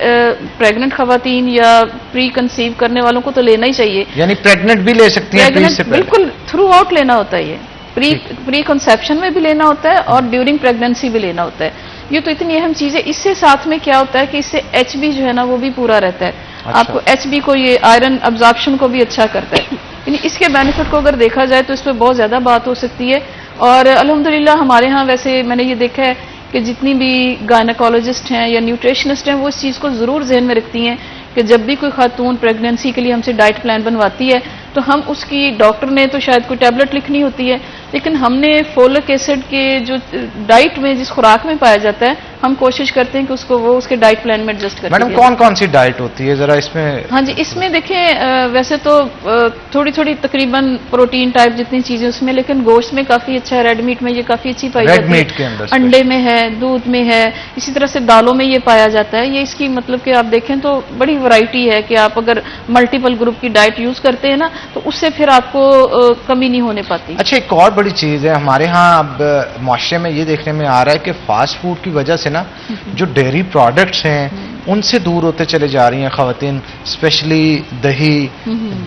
[SPEAKER 6] प्रेग्नेंट खवातीन या प्री कंसीव करने वालों को तो लेना ही चाहिए।
[SPEAKER 1] यानी प्रेग्नेंट भी ले सकती हैं प्री से पहले?
[SPEAKER 6] बिल्कुल, थ्रू आउट लेना होता है ये। प्री कंसेप्शन में भी लेना होता है और ड्यूरिंग प्रेगनेंसी भी लेना होता है। ये तो इतनी अहम चीज है। इससे साथ में क्या होता है कि इससे एचबी जो है ना वो भी पूरा रहता है।
[SPEAKER 1] अच्छा।
[SPEAKER 6] आपको एचबी को, ये आयरन अब्जॉर्प्शन को भी अच्छा करता है। यानी इसके बेनिफिट को अगर देखा जाए तो इस पर बहुत ज्यादा बात हो सकती है। और अल्हम्दुलिल्लाह हमारे यहाँ वैसे मैंने ये देखा है कि जितनी भी गायनेकोलॉजिस्ट हैं या न्यूट्रिशनिस्ट हैं वो इस चीज़ को ज़रूर जहन में रखती हैं कि जब भी कोई खातून प्रेगनेंसी के लिए हमसे डाइट प्लान बनवाती है तो हम उसकी, डॉक्टर ने तो शायद कोई टैबलेट लिखनी होती है, लेकिन हमने फोलिक एसिड के जो डाइट में जिस खुराक में पाया जाता है हम कोशिश करते हैं कि उसको वो उसके डाइट प्लान में एडजस्ट करें।
[SPEAKER 1] मैडम, कौन कौन सी डाइट होती है जरा इसमें?
[SPEAKER 6] हाँ जी, इसमें देखें वैसे तो थोड़ी थोड़ी तकरीबन प्रोटीन टाइप जितनी चीजें उसमें, लेकिन गोश्त में काफी अच्छा है, रेड मीट में ये काफी अच्छी पाई जाती है,
[SPEAKER 1] मीट के अंदर
[SPEAKER 6] अंडे में है, दूध में है, इसी तरह से दालों में ये पाया जाता है। ये इसकी मतलब कि आप देखें तो बड़ी वैरायटी है कि आप अगर मल्टीपल ग्रुप की डाइट यूज करते हैं ना तो उससे फिर आपको कमी नहीं होने पाती।
[SPEAKER 1] अच्छा, एक और बड़ी चीज है हमारे यहाँ अब माशरे में ये देखने में आ रहा है कि फास्ट फूड की वजह से ना जो डेयरी प्रोडक्ट्स हैं उनसे दूर होते चले जा रही हैं खवातीन, स्पेशली दही,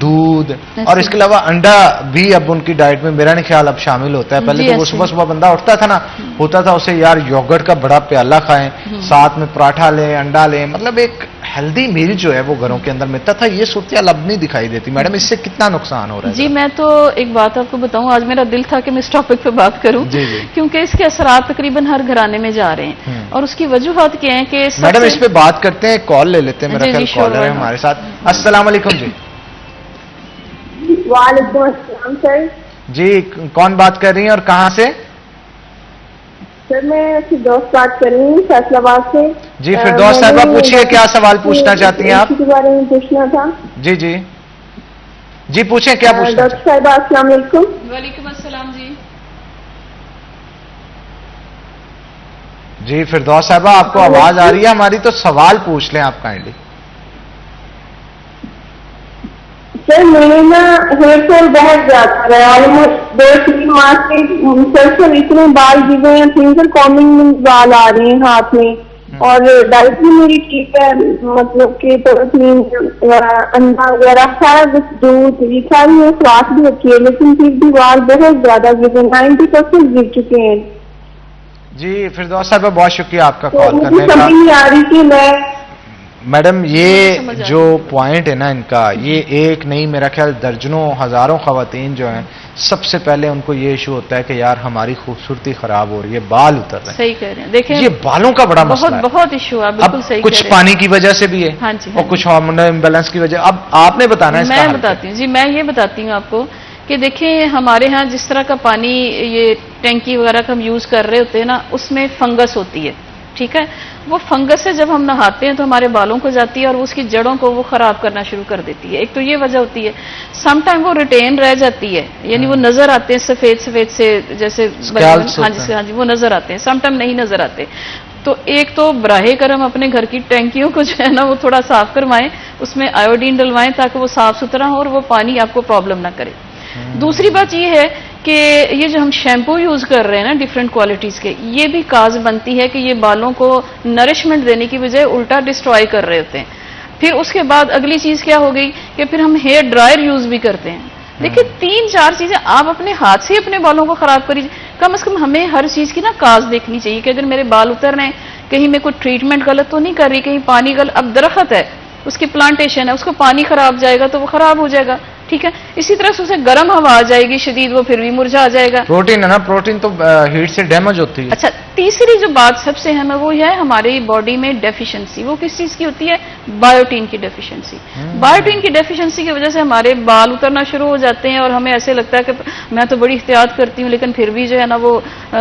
[SPEAKER 1] दूध, और इसके अलावा अंडा भी अब उनकी डाइट में मेरा नहीं ख्याल अब शामिल होता है। पहले तो वो सुबह सुबह बंदा उठता था ना, होता था उसे यार योगर्ट का बड़ा प्याला खाएं, साथ में पराठा लें, अंडा लें, मतलब एक हेल्दी मील जो है वो घरों के अंदर मिलता था। ये सूरत अब नहीं दिखाई देती। मैडम, इससे कितना नुकसान हो रहा है?
[SPEAKER 6] जी, मैं तो एक बात आपको बताऊं, आज मेरा दिल था कि मैं इस टॉपिक पे बात करूं, क्योंकि इसके असरात तकरीबन हर घराने में जा रहे हैं और उसकी वजूहत क्या है कि
[SPEAKER 1] मैडम इस पे बात करते हैं, कॉल ले लेते हैं, मेरा ख्याल कॉलर है हमारे साथ। अस्सलाम वालेकुम जी।
[SPEAKER 8] वालेकुम अस्सलाम सर।
[SPEAKER 1] जी, कौन बात कर रही हैं और कहाँ से?
[SPEAKER 8] सर मैं फिरदौस बात कर रही हूँ फैसलाबाद से।
[SPEAKER 1] जी फिरदौस साहबा, पूछिए क्या सवाल पूछना चाहती हैं आप?
[SPEAKER 8] के बारे में पूछना था।
[SPEAKER 1] जी जी जी, पूछें क्या पूछना?
[SPEAKER 8] डॉक्टर साहब अस्सलाम वालेकुम।
[SPEAKER 6] वालेकुम अस्सलाम जी।
[SPEAKER 1] जी फिरदौस साहबा, आपको आवाज आ रही है हमारी, तो सवाल पूछ लें आप काइंडली।
[SPEAKER 8] सर मेरे ना हेयर फॉल बहुत ज्यादा है, ऑलमोस्ट 2-3 माह से सर इतने बाल गिरे हैं, फिंगर कॉमिंग में बाल आ रहे हैं हाथ में, और डाइट भी मेरी ठीक है, मतलब कि प्रोटीन, अंडा वगैरह सारा कुछ, दूध, ये सारी है, स्वास्थ्य भी अच्छी है, लेकिन फिर भी बाल बहुत ज्यादा गिरे, 90% गिर चुके हैं।
[SPEAKER 1] जी फिरदौस साहब, बहुत शुक्रिया आपका
[SPEAKER 8] तो
[SPEAKER 1] कॉल करने का।
[SPEAKER 8] समझ नहीं आ रही कि मैं
[SPEAKER 1] मैडम, ये जो पॉइंट है ना इनका, ये एक नहीं, मेरा ख्याल दर्जनों हजारों खवातीन जो हैं सबसे पहले उनको ये इशू होता है कि यार हमारी खूबसूरती खराब हो रही है, बाल उतर रहे हैं।
[SPEAKER 6] सही कह रहे हैं, देखें
[SPEAKER 1] ये बालों का बड़ा मसला है,
[SPEAKER 6] बहुत इशू है, बिल्कुल सही।
[SPEAKER 1] कुछ पानी की वजह से भी है,
[SPEAKER 6] हाँ जी,
[SPEAKER 1] और कुछ हार्मोनल इम्बैलेंस की वजह। अब आपने बताना है।
[SPEAKER 6] मैं बताती हूँ जी, मैं ये बताती हूँ आपको कि देखिए हमारे यहाँ जिस तरह का पानी, ये टैंकी वगैरह का हम यूज कर रहे होते हैं ना, उसमें फंगस होती है, ठीक है। वो फंगस से जब हम नहाते हैं तो हमारे बालों को जाती है और उसकी जड़ों को वो खराब करना शुरू कर देती है। एक तो ये वजह होती है। समटाइम वो रिटेन रह जाती है, यानी वो नजर आते हैं सफेद सफेद से, जैसे हाँ जी वो नजर आते हैं, समटाइम नहीं नजर आते। तो एक तो बराहे करम अपने घर की टैंकियों को जो है ना वो थोड़ा साफ करवाएं, उसमें आयोडीन डलवाएं ताकि वो साफ सुथरा हो और वो पानी आपको प्रॉब्लम ना करे। दूसरी बात ये है कि ये जो हम शैम्पू यूज कर रहे हैं ना डिफरेंट क्वालिटीज के, ये भी काज बनती है कि ये बालों को नरिशमेंट देने की बजाय उल्टा डिस्ट्रॉय कर रहे होते हैं। फिर उसके बाद अगली चीज क्या हो गई कि फिर हम हेयर ड्रायर यूज भी करते हैं। देखिए 3-4 चीजें आप अपने हाथ से अपने बालों को खराब करिए। कम से कम हमें हर चीज की ना काज देखनी चाहिए कि अगर मेरे बाल उतर रहे हैं, कहीं मैं कोई ट्रीटमेंट गलत तो नहीं कर रही, कहीं पानी गलत, अब दरख्त है उसकी प्लांटेशन है, उसको पानी खराब जाएगा तो वो खराब हो जाएगा, ठीक है। इसी तरह से उसे गर्म हवा आ जाएगी शदीद, वो फिर भी मुरझा जाएगा।
[SPEAKER 1] प्रोटीन है ना, प्रोटीन तो हीट से डैमेज होती है।
[SPEAKER 6] अच्छा, तीसरी जो बात सबसे अहम है वो है हमारी बॉडी में डेफिशिएंसी। वो किस चीज की होती है? बायोटीन की डेफिशिएंसी। बायोटीन की डेफिशिएंसी की वजह से हमारे बाल उतरना शुरू हो जाते हैं और हमें ऐसे लगता है कि मैं तो बड़ी एहतियात करती हूँ लेकिन फिर भी जो है ना वो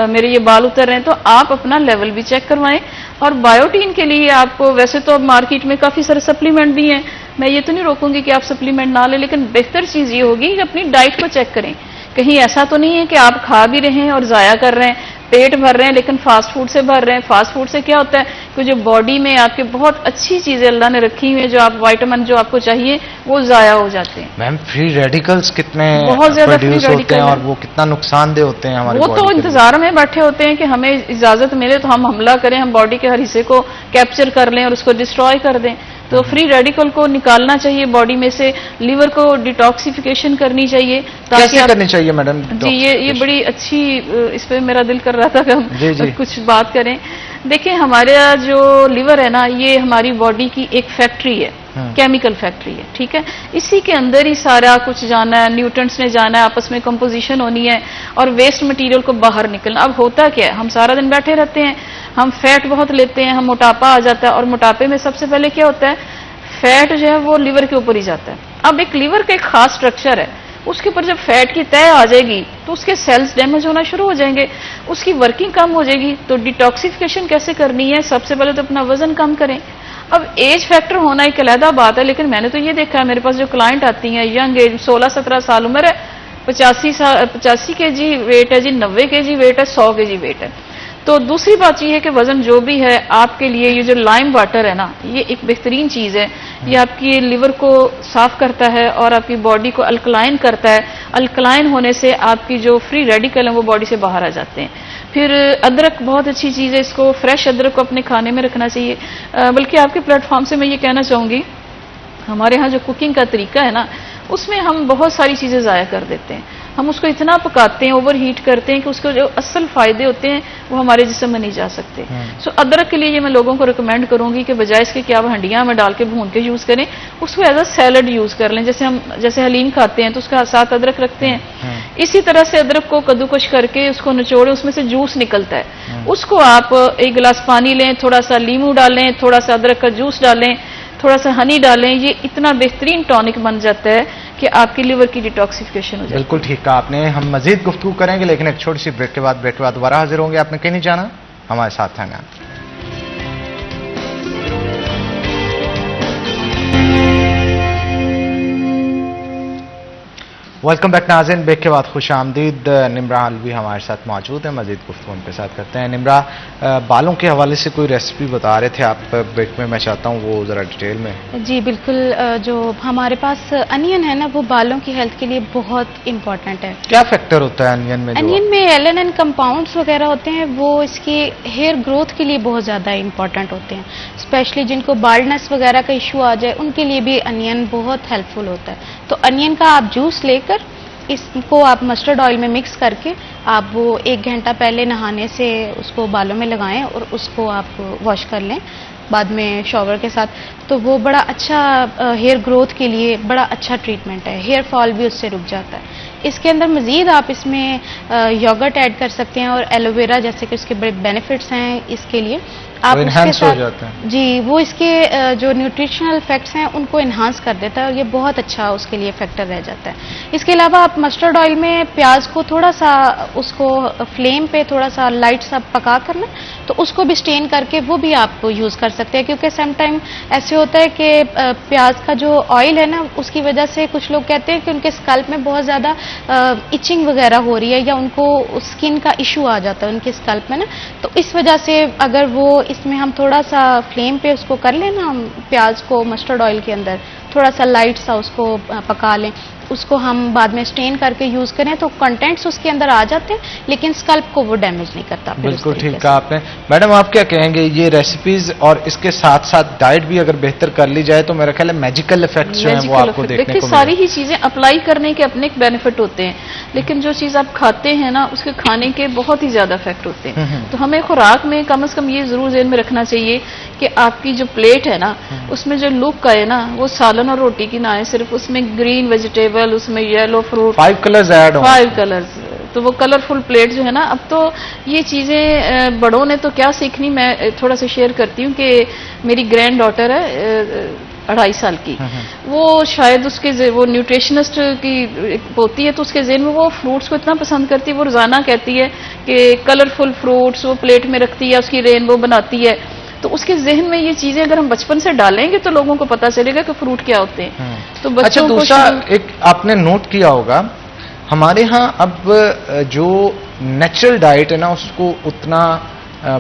[SPEAKER 6] मेरे ये बाल उतर रहे हैं। तो आप अपना लेवल भी चेक करवाएं। और बायोटीन के लिए आपको वैसे तो अब मार्केट में काफी सारे सप्लीमेंट भी हैं, मैं ये तो नहीं रोकूंगी कि आप सप्लीमेंट ना लें, लेकिन बेहतर चीज ये होगी कि अपनी डाइट को चेक करें। कहीं ऐसा तो नहीं है कि आप खा भी रहे हैं और जाया कर रहे हैं, पेट भर रहे हैं लेकिन फास्ट फूड से भर रहे हैं। फास्ट फूड से क्या होता है कि जो बॉडी में आपके बहुत अच्छी चीजें अल्लाह ने रखी हुई है, जो आप विटामिन जो आपको चाहिए वो जाया हो जाते हैं।
[SPEAKER 1] मैम फ्री रेडिकल्स कितने
[SPEAKER 6] बहुत ज्यादा फ्री
[SPEAKER 1] प्रोड्यूस होते
[SPEAKER 6] रेडिकल
[SPEAKER 1] हैं
[SPEAKER 6] है।
[SPEAKER 1] और वो कितना नुकसानदेह होते हैं हमारे
[SPEAKER 6] वो
[SPEAKER 1] बॉडी
[SPEAKER 6] तो
[SPEAKER 1] के लिए।
[SPEAKER 6] इंतजार में बैठे होते हैं कि हमें इजाजत मिले तो हम हमला करें, हम बॉडी के हर हिस्से को कैप्चर कर लें और उसको डिस्ट्रॉय कर दें। तो फ्री रेडिकल को निकालना चाहिए बॉडी में से, लिवर को डिटॉक्सिफिकेशन करनी चाहिए ताकि
[SPEAKER 1] कैसे करनी चाहिए मैडम?
[SPEAKER 6] जी ये बड़ी अच्छी, इस पे मेरा दिल कर रहा था कि हम
[SPEAKER 1] जी।
[SPEAKER 6] कुछ बात करें। देखिए हमारा जो लिवर है ना, ये हमारी बॉडी की एक फैक्ट्री है, केमिकल फैक्ट्री है, ठीक है। इसी के अंदर ही सारा कुछ जाना है, न्यूट्रंट्स ने जाना है, आपस में कंपोजिशन होनी है और वेस्ट मटेरियल को बाहर निकलना। अब होता क्या है, हम सारा दिन बैठे रहते हैं, हम फैट बहुत लेते हैं, हम मोटापा आ जाता है और मोटापे में सबसे पहले क्या होता है, फैट जो है वो लिवर के ऊपर ही जाता है। अब एक लिवर का एक खास स्ट्रक्चर है, उसके ऊपर जब फैट की तय आ जाएगी तो उसके सेल्स डैमेज होना शुरू हो जाएंगे, उसकी वर्किंग कम हो जाएगी। तो डिटॉक्सिफिकेशन कैसे करनी है? सबसे पहले तो अपना वजन कम करें। अब एज फैक्टर होना एक अलहदा बात है, लेकिन मैंने तो ये देखा है, मेरे पास जो क्लाइंट आती हैं यंग एज, 16-17 साल उम्र है, 85 kg वेट है जी, 90 kg वेट है, 100 kg वेट है। तो दूसरी बात यह है कि वजन जो भी है आपके लिए, ये जो लाइम वाटर है ना, ये एक बेहतरीन चीज है। ये आपकी लिवर को साफ करता है और आपकी बॉडी को अल्कलाइन करता है। अल्कलाइन होने से आपकी जो फ्री रेडिकल है वो बॉडी से बाहर आ जाते हैं। फिर अदरक बहुत अच्छी चीज है, इसको फ्रेश अदरक को अपने खाने में रखना चाहिए। बल्कि आपके प्लेटफॉर्म से मैं ये कहना चाहूंगी, हमारे यहाँ जो कुकिंग का तरीका है ना, उसमें हम बहुत सारी चीजें जाया कर देते हैं। हम उसको इतना पकाते हैं, ओवर हीट करते हैं कि उसके जो असल फायदे होते हैं वो हमारे जिस्म में नहीं जा सकते। सो अदरक के लिए ये मैं लोगों को रिकमेंड करूंगी कि बजाय इसके कि आप हंडिया में डाल के भून के यूज करें, उसको एज अ सैलड यूज कर लें। जैसे हलीम खाते हैं तो उसका साथ अदरक रखते हैं, इसी तरह से अदरक को कद्दूकश करके उसको निचोड़े, उसमें से जूस निकलता है, उसको आप एक गिलास पानी लें, थोड़ा सा लीमू डालें, थोड़ा सा अदरक का जूस डालें, थोड़ा सा हनी डालें, ये इतना बेहतरीन टॉनिक बन जाता है कि आपकी लिवर की डिटॉक्सिफिकेशन हो जाती है।
[SPEAKER 1] बिल्कुल ठीक कहा आपने। हम मजीद गुफ्तगू करेंगे लेकिन एक छोटी सी ब्रेक के बाद दोबारा हाजिर होंगे। आपने कहीं नहीं जाना, हमारे साथ रहना। वेलकम बैक नाज़रीन, ब्रेक के बाद खुश आमदीद। निम्रा अलवी हमारे साथ मौजूद है, मजीद गुफ्तगू उनके साथ करते हैं। निम्रा, बालों के हवाले से कोई रेसिपी बता रहे थे आप ब्रेक में, मैं चाहता हूँ वो ज़रा डिटेल में।
[SPEAKER 7] जी बिल्कुल, जो हमारे पास अनियन है ना, वो बालों की हेल्थ के लिए बहुत इंपॉर्टेंट है।
[SPEAKER 1] क्या फैक्टर होता है अनियन में?
[SPEAKER 7] अनियन में एलेनिन कंपाउंड्स वगैरह होते हैं, वो इसके हेयर ग्रोथ के लिए बहुत ज़्यादा इंपॉर्टेंट होते हैं। स्पेशली जिनको बाल्डनेस वगैरह का इशू आ जाए उनके लिए भी अनियन बहुत हेल्पफुल होता है। तो अनियन का आप जूस लेकर इसको आप मस्टर्ड ऑयल में मिक्स करके आप वो 1 घंटा पहले नहाने से उसको बालों में लगाएं और उसको आप वॉश कर लें बाद में शॉवर के साथ। तो वो बड़ा अच्छा हेयर ग्रोथ के लिए बड़ा अच्छा ट्रीटमेंट है, हेयर फॉल भी उससे रुक जाता है। इसके अंदर मज़ीद आप इसमें योगर्ट ऐड कर सकते हैं और एलोवेरा, जैसे कि उसके बड़े बेनिफिट्स हैं इसके लिए। आप उसके साथ जी वो इसके जो न्यूट्रिशनल फैक्ट्स हैं उनको इन्हांस कर देता है और ये बहुत अच्छा उसके लिए फैक्टर रह जाता है। इसके अलावा आप मस्टर्ड ऑयल में प्याज को थोड़ा सा उसको फ्लेम पे थोड़ा सा लाइट सा पका कर ना, तो उसको भी स्टेन करके वो भी आप यूज़ कर सकते हैं। क्योंकि समटाइम ऐसे होता है कि प्याज का जो ऑयल है ना, उसकी वजह से कुछ लोग कहते हैं कि उनके स्कल्प में बहुत ज़्यादा इचिंग वगैरह हो रही है या उनको स्किन का इशू आ जाता है उनके स्कल्प में ना। तो इस वजह से अगर वो इसमें हम थोड़ा सा फ्लेम पे उसको कर लें ना, हम प्याज को मस्टर्ड ऑयल के अंदर थोड़ा सा लाइट सा उसको पका लें, उसको हम बाद में स्टेन करके यूज करें तो कंटेंट्स उसके अंदर आ जाते हैं, लेकिन स्कल्प को वो डैमेज नहीं करता।
[SPEAKER 1] बिल्कुल ठीक कहा आपने। मैडम आप क्या कहेंगे, ये रेसिपीज और इसके साथ साथ डाइट भी अगर बेहतर कर ली जाए तो मेरा ख्याल है मैजिकल इफेक्ट्स जो हैं वो आपको देखने को
[SPEAKER 6] सारी ही चीजें अप्लाई करने के अपने बेनिफिट होते हैं, लेकिन जो चीज आप खाते हैं ना उसके खाने के बहुत ही ज्यादा इफेक्ट होते हैं। तो हमें खुराक में कम से कम ये जरूर ध्यान में रखना चाहिए कि आपकी जो प्लेट है ना उसमें जो लुक है ना वो सालन और रोटी की ना है, सिर्फ उसमें ग्रीन वेजिटेबल वेजिटेबल, उसमें येलो फ्रूट,
[SPEAKER 1] 5 कलर्स ऐड हो,
[SPEAKER 6] 5 कलर्स, तो वो कलरफुल प्लेट जो है ना, अब तो ये चीज़ें बड़ों ने तो क्या सीखनी, मैं थोड़ा सा शेयर करती हूँ कि मेरी ग्रैंड डॉटर है 2.5 साल की, वो शायद वो न्यूट्रिशनिस्ट की होती है, तो उसके ज़हन में वो फ्रूट्स को इतना पसंद करती है, वो रोज़ाना कहती है कि कलरफुल फ्रूट्स वो प्लेट में रखती है, उसकी रेनबो बनाती है, तो उसके जहन में ये चीजें अगर हम बचपन से डालेंगे तो लोगों को पता चलेगा कि फ्रूट क्या होते हैं। तो बच्चों
[SPEAKER 1] अच्छा, दूसरा एक आपने नोट किया होगा, हमारे यहाँ अब जो नेचुरल डाइट है ना, उसको उतना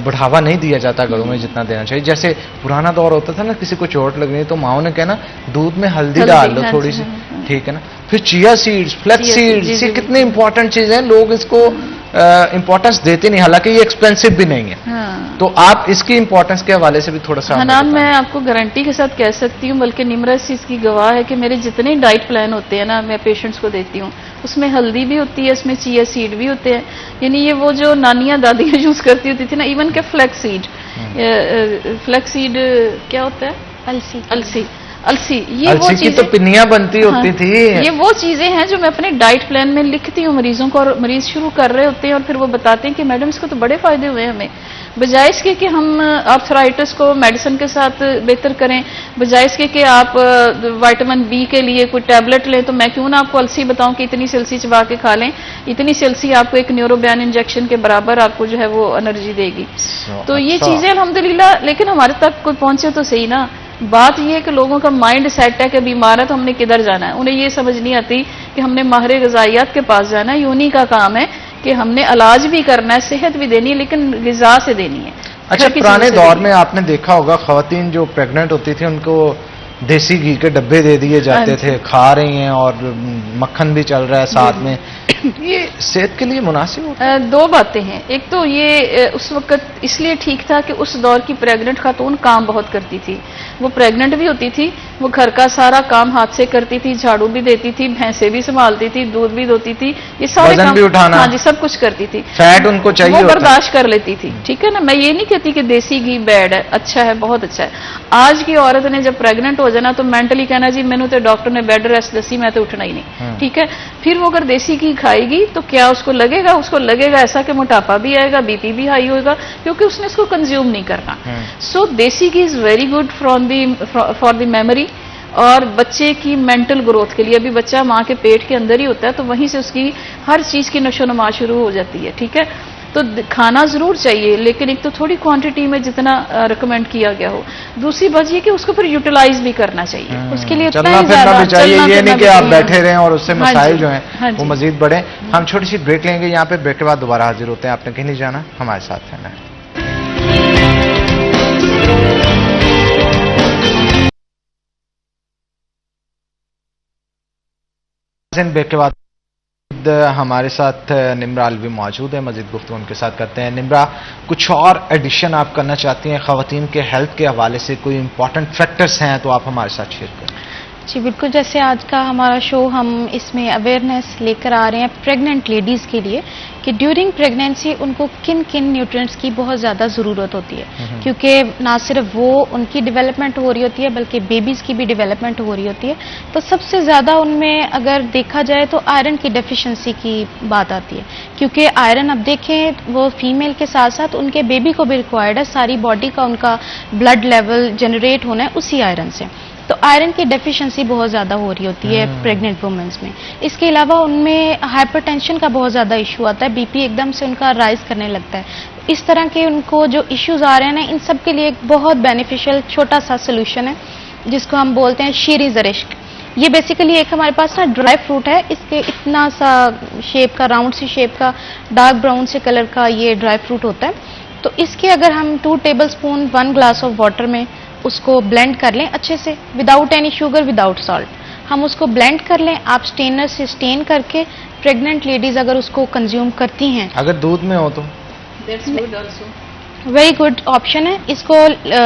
[SPEAKER 1] बढ़ावा नहीं दिया जाता घरों में जितना देना चाहिए। जैसे पुराना दौर होता था ना, किसी को चोट लग रही है तो माओ ने कहना दूध में हल्दी डाल लो थोड़ी सी, ठीक है ना, फिर चिया सीड्स, फ्लैक्स सीड्स, ये कितने इंपॉर्टेंट चीजें हैं, लोग इसको इंपॉर्टेंस देते नहीं, हालांकि ये एक्सपेंसिव भी नहीं है।
[SPEAKER 6] हाँ।
[SPEAKER 1] तो आप इसकी इंपॉर्टेंस के हवाले से भी थोड़ा सा
[SPEAKER 6] हनान, मैं आपको गारंटी के साथ कह सकती हूँ, बल्कि निम्रा इस चीज की गवाह है कि मेरे जितने डाइट प्लान होते हैं ना, मैं पेशेंट्स को देती हूँ, उसमें हल्दी भी होती है, उसमें चिया सीड भी होते हैं, यानी ये वो जो नानियां दादियां यूज करती होती थी ना, इवन के फ्लैक्स सीड क्या होता है, अलसी, ये वो चीजें
[SPEAKER 1] तो पिन्नियां बनती होती थी।
[SPEAKER 6] ये वो चीजें हैं जो मैं अपने डाइट प्लान में लिखती हूँ मरीजों को, और मरीज शुरू कर रहे होते हैं और फिर वो बताते हैं कि मैडम इसको तो बड़े फायदे हुए हमें, बजाय इसके कि हम आर्थराइटिस को मेडिसिन के साथ बेहतर करें, बजाय इसके कि आप विटामिन बी के लिए कोई टैबलेट लें, तो मैं क्यों ना आपको अलसी बताऊं कि इतनी सी अलसी चबा के खा लें, इतनी सी अलसी आपको एक न्यूरोबैन इंजेक्शन के बराबर आपको जो है वो एनर्जी देगी। तो ये चीजें अल्हम्दुलिल्लाह, लेकिन हमारे तक कोई पहुंचे तो सही ना। बात यह है कि लोगों का माइंड सेट है कि बीमार है तो हमने किधर जाना है, उन्हें ये समझ नहीं आती कि हमने माहिर ग़िज़ाइयात के पास जाना है। यूनी का काम है कि हमने इलाज भी करना है, सेहत भी देनी है, लेकिन ग़िज़ा से देनी है।
[SPEAKER 1] अच्छा, पुराने दौर में आपने देखा होगा, ख़वातीन जो प्रेग्नेंट होती थी उनको देसी घी के डब्बे दे दिए जाते थे, खा रही हैं और मक्खन भी चल रहा है साथ में, ये सेहत के लिए मुनासिब होता है?
[SPEAKER 6] दो बातें हैं, एक तो ये उस वक्त इसलिए ठीक था कि उस दौर की प्रेग्नेंट खातून काम बहुत करती थी, वो प्रेग्नेंट भी होती थी, वो घर का सारा काम हाथ से करती थी, झाड़ू भी देती थी, भैंसे भी संभालती थी, दूध भी धोती थी, ये सारे काम
[SPEAKER 1] भी उठाना,
[SPEAKER 6] हाँ जी, सब कुछ करती थी,
[SPEAKER 1] फैट उनको चाहिए,
[SPEAKER 6] वो बर्दाश्त कर लेती थी, ठीक है ना। मैं ये नहीं कहती कि देसी घी बैड है, अच्छा है, बहुत अच्छा है। आज की औरत ने जब प्रेग्नेंट हो जाना तो मेंटली कहना जी मैंने तो डॉक्टर ने बेड रेस्ट दसी, मैं तो उठना ही नहीं, ठीक है। फिर वो अगर देसी घी खाएगी तो क्या उसको लगेगा ऐसा कि मोटापा भी आएगा, बीपी भी हाई होगा, क्योंकि उसने इसको कंज्यूम नहीं करना। So desi ghee is very good for the memory और बच्चे की मेंटल ग्रोथ के लिए। अभी बच्चा माँ के पेट के अंदर ही होता है, तो वहीं से उसकी हर चीज की नशोनुमा शुरू हो जाती है, ठीक है। तो खाना जरूर चाहिए, लेकिन एक तो थोड़ी क्वांटिटी में जितना रिकमेंड किया गया हो, दूसरी बात ये कि उसको फिर यूटिलाइज भी करना चाहिए, उसके लिए
[SPEAKER 1] चलना फिरना भी चाहिए, ये नहीं कि आप बैठे रहें और उससे मसाइल जो हैं वो मजीद बढ़े। हम छोटी सी ब्रेक लेंगे यहाँ पे, ब्रेक के बाद दोबारा हाजिर होते हैं। आपने कहीं नहीं जाना, हमारे साथ रहना है। ब्रेक के बाद हमारे साथ निम्रा अलवी मौजूद है, मजीद गुफ्तगू उनके साथ करते हैं। निम्रा, कुछ और एडिशन आप करना चाहती हैं ख़वातीन के हेल्थ के हवाले से, कोई इंपॉर्टेंट फैक्टर्स हैं तो आप हमारे साथ शेयर करें।
[SPEAKER 7] जी बिल्कुल, जैसे आज का हमारा शो, हम इसमें अवेयरनेस लेकर आ रहे हैं प्रेग्नेंट लेडीज़ के लिए कि ड्यूरिंग प्रेगनेंसी उनको किन किन न्यूट्रिएंट्स की बहुत ज़्यादा ज़रूरत होती है, क्योंकि ना सिर्फ वो उनकी डेवलपमेंट हो रही होती है बल्कि बेबीज़ की भी डेवलपमेंट हो रही होती है। तो सबसे ज़्यादा उनमें अगर देखा जाए तो आयरन की डेफिशिएंसी की बात आती है, क्योंकि आयरन अब देखें वो फीमेल के साथ साथ उनके बेबी को भी रिक्वायर्ड है, सारी बॉडी का उनका ब्लड लेवल जनरेट होना है उसी आयरन से। तो आयरन की डेफिशिएंसी बहुत ज़्यादा हो रही होती है प्रेग्नेंट वुमेन्स में। इसके अलावा उनमें हाइपरटेंशन का बहुत ज़्यादा इशू आता है, बीपी एकदम से उनका राइज करने लगता है। इस तरह के उनको जो इश्यूज आ रहे हैं ना, इन सब के लिए एक बहुत बेनिफिशियल छोटा सा सोल्यूशन है जिसको हम बोलते हैं शीरी ज़रिश्क। ये बेसिकली एक हमारे पास ना ड्राई फ्रूट है, इसके इतना सा शेप का, राउंड सी शेप का, डार्क ब्राउन से कलर का ये ड्राई फ्रूट होता है। तो इसके अगर हम 2 टेबलस्पून 1 ग्लास ऑफ वाटर में उसको ब्लेंड कर लें अच्छे से, without any sugar, without salt, हम उसको ब्लेंड कर लें। आप स्टेनर से स्टेन करके प्रेग्नेंट लेडीज अगर उसको कंज्यूम करती हैं,
[SPEAKER 1] अगर दूध में हो तो
[SPEAKER 7] वेरी गुड ऑप्शन है इसको,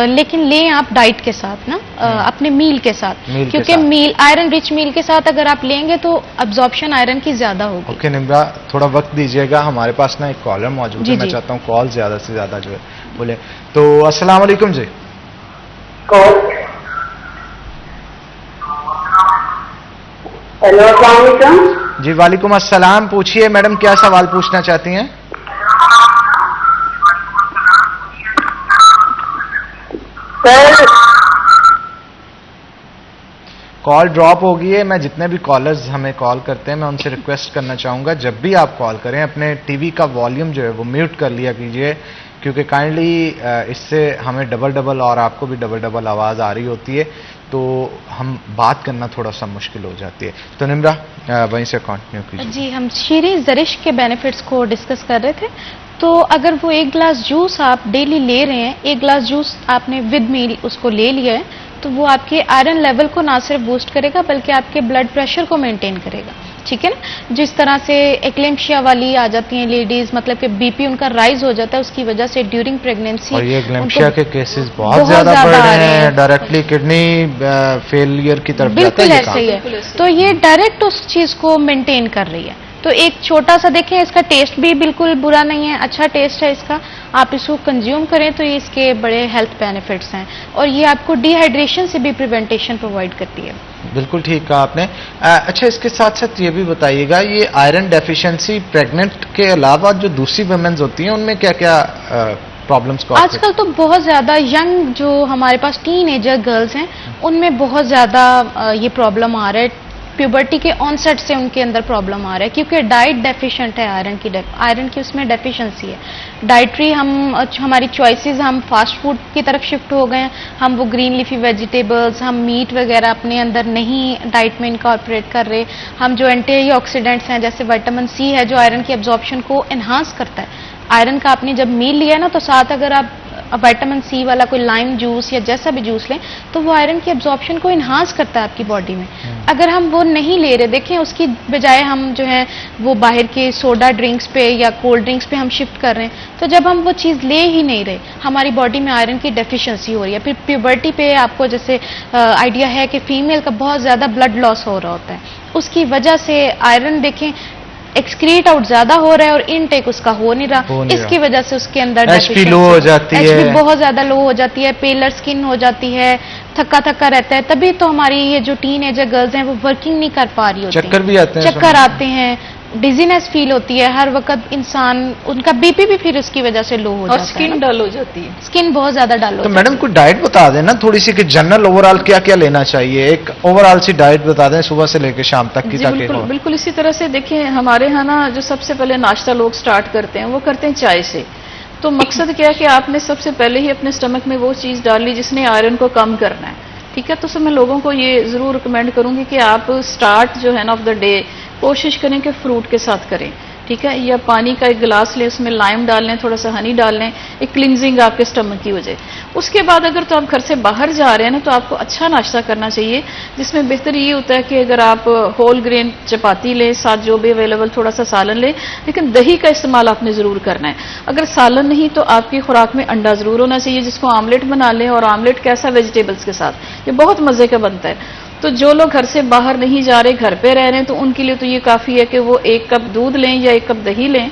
[SPEAKER 7] लेकिन लें आप डाइट के साथ ना, अपने मील के साथ, क्योंकि मील आयरन रिच मील के साथ अगर आप लेंगे तो अब्जॉर्प्शन आयरन की ज्यादा होगी।
[SPEAKER 1] ओके निम्रा, थोड़ा वक्त दीजिएगा, हमारे पास ना एक कॉलर मौजूद है, मैं चाहता हूँ कॉल ज्यादा से ज्यादा जो है बोले। तो अस्सलाम वालेकुम जी।
[SPEAKER 8] हेलो, अस्सलाम वालेकुम।
[SPEAKER 1] जी वालेकुम अस्सलाम। पूछिए मैडम, क्या सवाल पूछना चाहती हैं?
[SPEAKER 8] सर,
[SPEAKER 1] कॉल ड्रॉप हो गई है। मैं जितने भी कॉलर्स हमें कॉल करते हैं मैं उनसे रिक्वेस्ट करना चाहूँगा, जब भी आप कॉल करें अपने टीवी का वॉल्यूम जो है वो म्यूट कर लिया कीजिए, क्योंकि काइंडली इससे हमें डबल और आपको भी डबल आवाज़ आ रही होती है, तो हम बात करना थोड़ा सा मुश्किल हो जाती है। तो निम्रा वहीं से कंटिन्यू कीजिए।
[SPEAKER 7] जी, हम शीरी ज़रिश के बेनिफिट्स को डिस्कस कर रहे थे। तो अगर वो 1 गिलास जूस आप डेली ले रहे हैं, 1 गिलास जूस आपने विद मील उसको ले लिया है, तो वो आपके आयरन लेवल को ना सिर्फ बूस्ट करेगा बल्कि आपके ब्लड प्रेशर को मेंटेन करेगा। ठीक है ना? जिस तरह से एक्लेम्शिया वाली आ जाती हैं लेडीज, मतलब कि बीपी उनका राइज हो जाता है उसकी वजह से ड्यूरिंग प्रेगनेंसी,
[SPEAKER 1] और ये एक्लेम्शिया के केसेस बहुत ज्यादा बढ़ रहे हैं, डायरेक्टली किडनी फेलियर की तरफ जाता है।
[SPEAKER 7] बिल्कुल ऐसे ही है। तो ये डायरेक्ट उस चीज को मेंटेन कर रही है। तो एक छोटा सा देखें, इसका टेस्ट भी बिल्कुल बुरा नहीं है, अच्छा टेस्ट है इसका। आप इसको कंज्यूम करें तो ये इसके बड़े हेल्थ बेनिफिट्स हैं, और ये आपको डिहाइड्रेशन से भी प्रिवेंटेशन प्रोवाइड करती है।
[SPEAKER 1] बिल्कुल ठीक कहा आपने। अच्छा, इसके साथ साथ ये भी बताइएगा, ये आयरन डेफिशिएंसी प्रेग्नेंट के अलावा जो दूसरी वुमेन्स होती हैं उनमें क्या क्या प्रॉब्लम्स को
[SPEAKER 7] आजकल तो बहुत ज्यादा यंग जो हमारे पास टीनेजर गर्ल्स हैं उनमें बहुत ज्यादा ये प्रॉब्लम आ रहा है। प्यूबर्टी के ऑनसेट से उनके अंदर प्रॉब्लम आ रहा है, क्योंकि डाइट डेफिशिएंट है, आयरन की उसमें डेफिशिएंसी है। डाइटरी हमारी चॉइसेस, हम फास्ट फूड की तरफ शिफ्ट हो गए हैं, हम वो ग्रीन लीफी वेजिटेबल्स, हम मीट वगैरह अपने अंदर नहीं डाइट में इनकॉर्पोरेट कर रहे। हम जो एंटीऑक्सीडेंट्स हैं जैसे विटामिन सी है जो आयरन की एब्जॉर्प्शन को एनहांस करता है। आयरन का आपने जब मील लिया ना तो साथ अगर आप विटामिन सी वाला कोई लाइम जूस या जैसा भी जूस लें तो वो आयरन की एब्जॉर्प्शन को इन्हांस करता है आपकी बॉडी में। अगर हम वो नहीं ले रहे, देखें उसकी बजाय हम जो है वो बाहर के सोडा ड्रिंक्स पे या कोल्ड ड्रिंक्स पे हम शिफ्ट कर रहे हैं, तो जब हम वो चीज़ ले ही नहीं रहे हमारी बॉडी में आयरन की डेफिशिएंसी हो रही है। फिर प्यूबर्टी पे आपको जैसे आइडिया है कि फीमेल का बहुत ज़्यादा ब्लड लॉस हो रहा होता है, उसकी वजह से आयरन देखें एक्सक्रीट आउट ज्यादा हो रहा है और इनटेक उसका हो नहीं रहा, इसकी वजह से उसके अंदर
[SPEAKER 1] एचपी लो हो जाती है,
[SPEAKER 7] एचपी बहुत ज्यादा लो हो जाती है, पेलर स्किन हो जाती है, थक्का थक्का रहता है। तभी तो हमारी ये जो टीनेजर गर्ल्स हैं वो वर्किंग नहीं कर पा रही होती,
[SPEAKER 1] चक्कर भी आते हैं,
[SPEAKER 7] चक्कर आते हैं, डिजीनेस फील होती है हर वक्त, इंसान उनका बीपी भी फिर उसकी वजह से लो हो जाता है,
[SPEAKER 6] स्किन डल हो जाती है,
[SPEAKER 7] स्किन बहुत ज्यादा डल हो
[SPEAKER 1] तो
[SPEAKER 7] जाती है।
[SPEAKER 1] मैडम कोई डाइट बता देना थोड़ी सी कि जनरल ओवरऑल क्या क्या लेना चाहिए, एक ओवरऑल सी डाइट बता दें सुबह से लेकर शाम तक की, ताकि
[SPEAKER 6] बिल्कुल बिल्कुल इसी तरह से देखिए हमारे यहाँ ना जो सबसे पहले नाश्ता लोग स्टार्ट करते हैं वो करते हैं चाय से। तो मकसद क्या है कि आपने सबसे पहले ही अपने स्टमक में वो चीज़ डाल ली जिसने आयरन को कम करना है। ठीक है, तो सर मैं लोगों को ये ज़रूर रिकमेंड करूंगी कि आप स्टार्ट जो है ना ऑफ द डे कोशिश करें कि फ्रूट के साथ करें। ठीक है, या पानी का एक गिलास लें, उसमें लाइम डाल लें, थोड़ा सा हनी डाल लें, एक क्लिनजिंग आपके स्टमक की हो जाए। उसके बाद अगर तो आप घर से बाहर जा रहे हैं ना तो आपको अच्छा नाश्ता करना चाहिए, जिसमें बेहतर ये होता है कि अगर आप होल ग्रेन चपाती लें, साथ जो भी अवेलेबल थोड़ा सा सालन लें, लेकिन दही का इस्तेमाल आपने ज़रूर करना है। अगर सालन नहीं तो आपकी खुराक में अंडा ज़रूर होना चाहिए, जिसको आमलेट बना लें, और आमलेट कैसा वेजिटेबल्स के साथ, ये बहुत मज़े का बनता है। तो जो लोग घर से बाहर नहीं जा रहे, घर पे रह रहे हैं, तो उनके लिए तो ये काफ़ी है कि वो 1 कप दूध लें या 1 कप दही लें,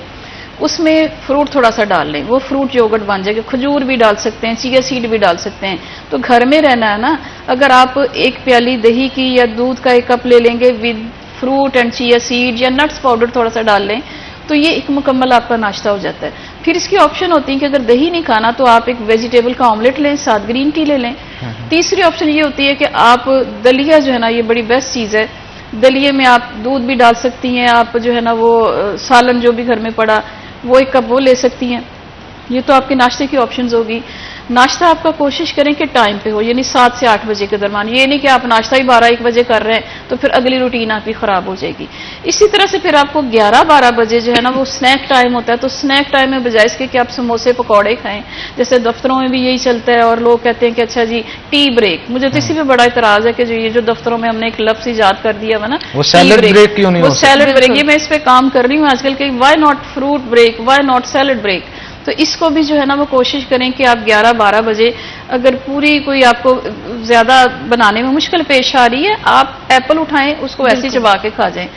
[SPEAKER 6] उसमें फ्रूट थोड़ा सा डाल लें, वो फ्रूट योगर्ट बन जाएगा। खजूर भी डाल सकते हैं, चिया सीड भी डाल सकते हैं। तो घर में रहना है ना, अगर आप 1 प्याली दही की या दूध का 1 कप ले लेंगे with fruit and chia seed या नट्स पाउडर थोड़ा सा डाल लें, तो ये एक मुकम्मल आपका नाश्ता हो जाता है। फिर इसकी ऑप्शन होती है कि अगर दही नहीं खाना तो आप एक वेजिटेबल का ऑमलेट लें, साथ ग्रीन टी ले लें। तीसरी ऑप्शन ये होती है कि आप दलिया जो है ना, ये बड़ी बेस्ट चीज़ है, दलिए में आप दूध भी डाल सकती हैं, आप जो है ना वो सालन जो भी घर में पड़ा वो 1 कप वो ले सकती हैं। ये तो आपके नाश्ते की ऑप्शंस होगी। नाश्ता आपका कोशिश करें कि टाइम पे हो, यानी 7 से 8 बजे के दरमियान। ये नहीं कि आप नाश्ता ही 12-1 बजे कर रहे हैं तो फिर अगली रूटीन आपकी खराब हो जाएगी। इसी तरह से फिर आपको 11-12 बजे जो है ना वो स्नैक टाइम होता है। तो स्नैक टाइम में बजाय इसके कि आप समोसे पकौड़े खाएं, जैसे दफ्तरों में भी यही चलता है, और लोग कहते हैं कि अच्छा जी टी ब्रेक। मुझे तो इसी पे बड़ा इतराज है कि जो ये जो दफ्तरों में हमने एक लफ्ज ईजाद कर दिया है ना,
[SPEAKER 1] वो सैलड ब्रेक क्यों नहीं हो सकता?
[SPEAKER 7] सैलड ब्रेक,
[SPEAKER 1] ये
[SPEAKER 7] मैं इस पे काम कर रही हूँ आजकल के, why not fruit break, why not salad break. तो इसको भी जो है ना वो कोशिश करें कि आप 11-12 बजे, अगर पूरी कोई आपको ज्यादा बनाने में मुश्किल पेश आ रही है, आप एप्पल उठाएं, उसको ऐसे चबा के खा जाएं।